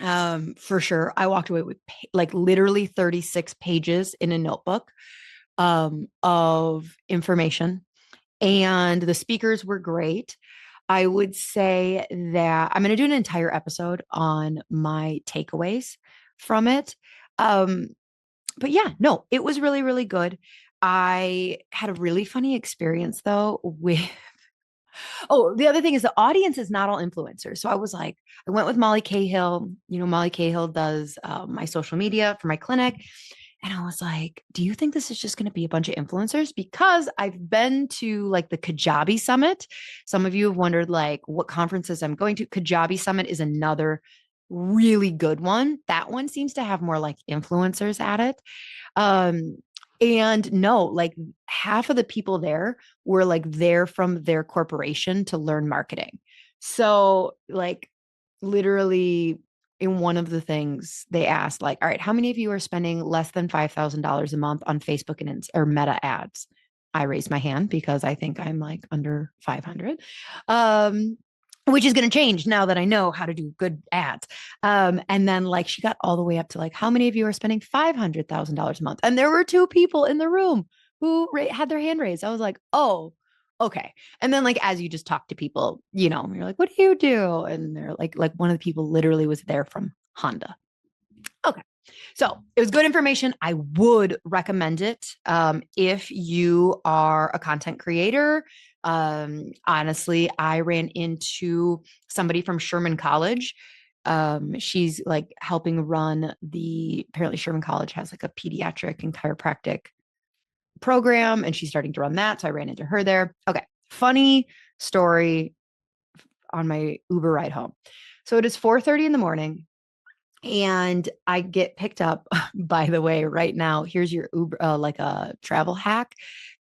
S1: For sure. I walked away with like literally 36 pages in a notebook, of information, and the speakers were great. I would say that I'm going to do an entire episode on my takeaways from it. But it was really, really good. I had a really funny experience though with, the other thing is the audience is not all influencers. So I was like, I went with Molly Cahill. Molly Cahill does my social media for my clinic. And I was like, do you think this is just going to be a bunch of influencers? Because I've been to like the Kajabi Summit. Some of you have wondered like what conferences I'm going to. Kajabi Summit is another really good one. That one seems to have more like influencers at it. And no, like half of the people there were like there from their corporation to learn marketing. So like literally in one of the things they asked, like, all right, how many of you are spending less than $5,000 a month on Facebook and or Meta ads? I raised my hand because I think I'm like under 500. Which is going to change now that I know how to do good ads. And then like she got all the way up to like, how many of you are spending $500,000 a month? And there were two people in the room who had their hand raised. I was like, oh, okay. And then like, as you just talk to people, you know, you're like, what do you do? And they're like one of the people literally was there from Honda. Okay. So it was good information. I would recommend it if you are a content creator. Honestly, I ran into somebody from Sherman College. She's like helping run apparently Sherman College has like a pediatric and chiropractic program, and she's starting to run that. So I ran into her there. Okay. Funny story on my Uber ride home. So it is 4:30 in the morning. And I get picked up, by the way, right now. Here's your Uber, like a travel hack,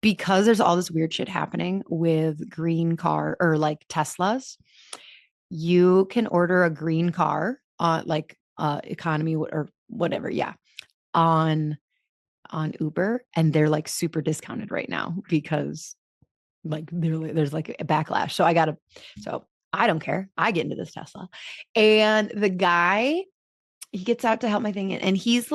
S1: because there's all this weird shit happening with green car or like Teslas. You can order a green car on like economy or whatever, yeah, on Uber, and they're like super discounted right now because like there's like a backlash. So I don't care. I get into this Tesla, and the guy he gets out to help my thing. And he's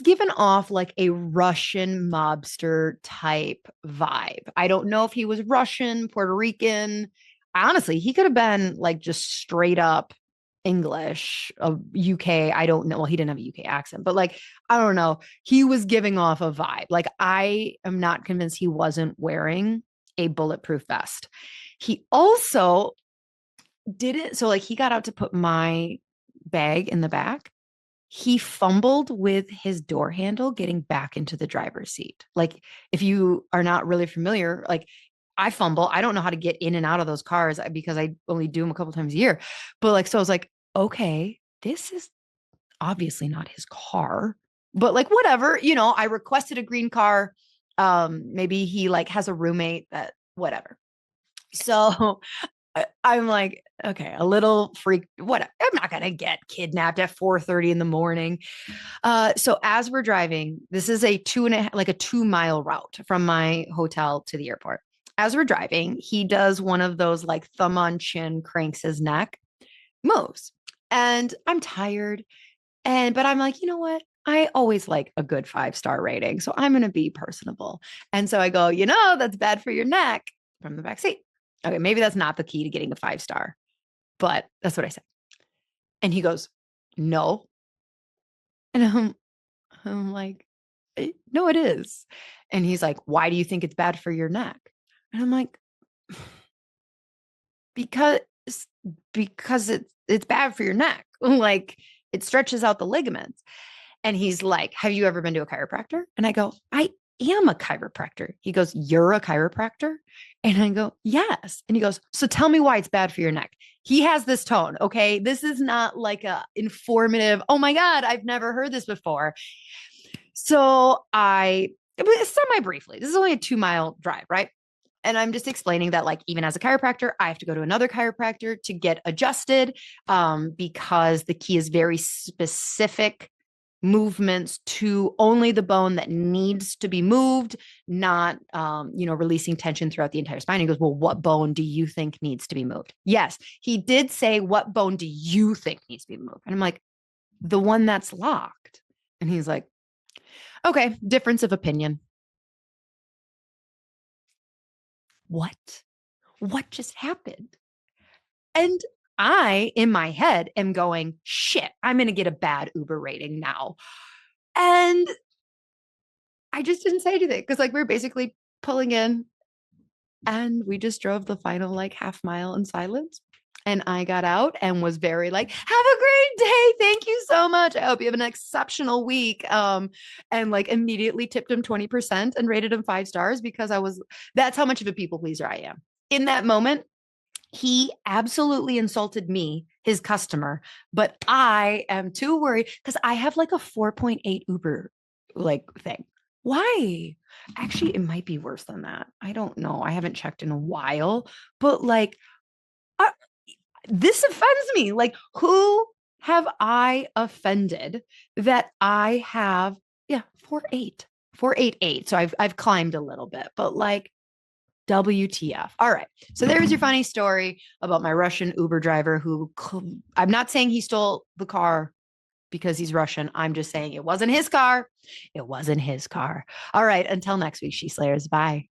S1: given off like a Russian mobster type vibe. I don't know if he was Russian, Puerto Rican. Honestly, he could have been like just straight up English, UK. I don't know. Well, he didn't have a UK accent, but like, I don't know. He was giving off a vibe. Like, I am not convinced he wasn't wearing a bulletproof vest. He also didn't. So, like, he got out to put my bag in the back. He fumbled with his door handle getting back into the driver's seat. Like, if you are not really familiar, like I fumble, I don't know how to get in and out of those cars because I only do them a couple times a year. But like, so I was like, okay, this is obviously not his car, but like, whatever, you know, I requested a green car. Maybe he like has a roommate that whatever. So I'm like, okay, a little freak. What? I'm not gonna get kidnapped at 4:30 in the morning. So as we're driving, this is a 2 mile route from my hotel to the airport. As we're driving, he does one of those like thumb on chin, cranks his neck, moves, and I'm tired. But I'm like, you know what? I always like a good 5-star rating, so I'm gonna be personable. And so I go, you know, that's bad for your neck from the back seat. Okay, maybe that's not the key to getting a 5-star, but that's what I said. And he goes, no. And I'm like, no, it is. And he's like, why do you think it's bad for your neck? And I'm like, because it's bad for your neck. Like it stretches out the ligaments. And he's like, have you ever been to a chiropractor? And I go, I am a chiropractor. He goes, you're a chiropractor? And I go, yes. And he goes, so tell me why it's bad for your neck. He has this tone. Okay. This is not like a informative, oh my God, I've never heard this before. So semi briefly, this is only a 2-mile drive, right? And I'm just explaining that, like, even as a chiropractor, I have to go to another chiropractor to get adjusted because the key is very specific movements to only the bone that needs to be moved, not, releasing tension throughout the entire spine. He goes, well, what bone do you think needs to be moved? Yes, he did say, what bone do you think needs to be moved? And I'm like, the one that's locked. And he's like, okay, difference of opinion. What just happened? And I, in my head, am going, shit, I'm going to get a bad Uber rating now. And I just didn't say anything because, like, we were basically pulling in and we just drove the final, like, half mile in silence. And I got out and was very like, have a great day. Thank you so much. I hope you have an exceptional week. And like immediately tipped him 20% and rated him 5 stars because that's how much of a people pleaser I am. In that moment, he absolutely insulted me, his customer, but I am too worried because I have like a 4.8 Uber like thing. Why? Actually, it might be worse than that. I don't know. I haven't checked in a while, but like, I, this offends me. Like, who have I offended that I have? Yeah, 488. So I've climbed a little bit, but like, WTF. All right. So there's your funny story about my Russian Uber driver who I'm not saying he stole the car because he's Russian. I'm just saying it wasn't his car. It wasn't his car. All right. Until next week, She Slayers. Bye.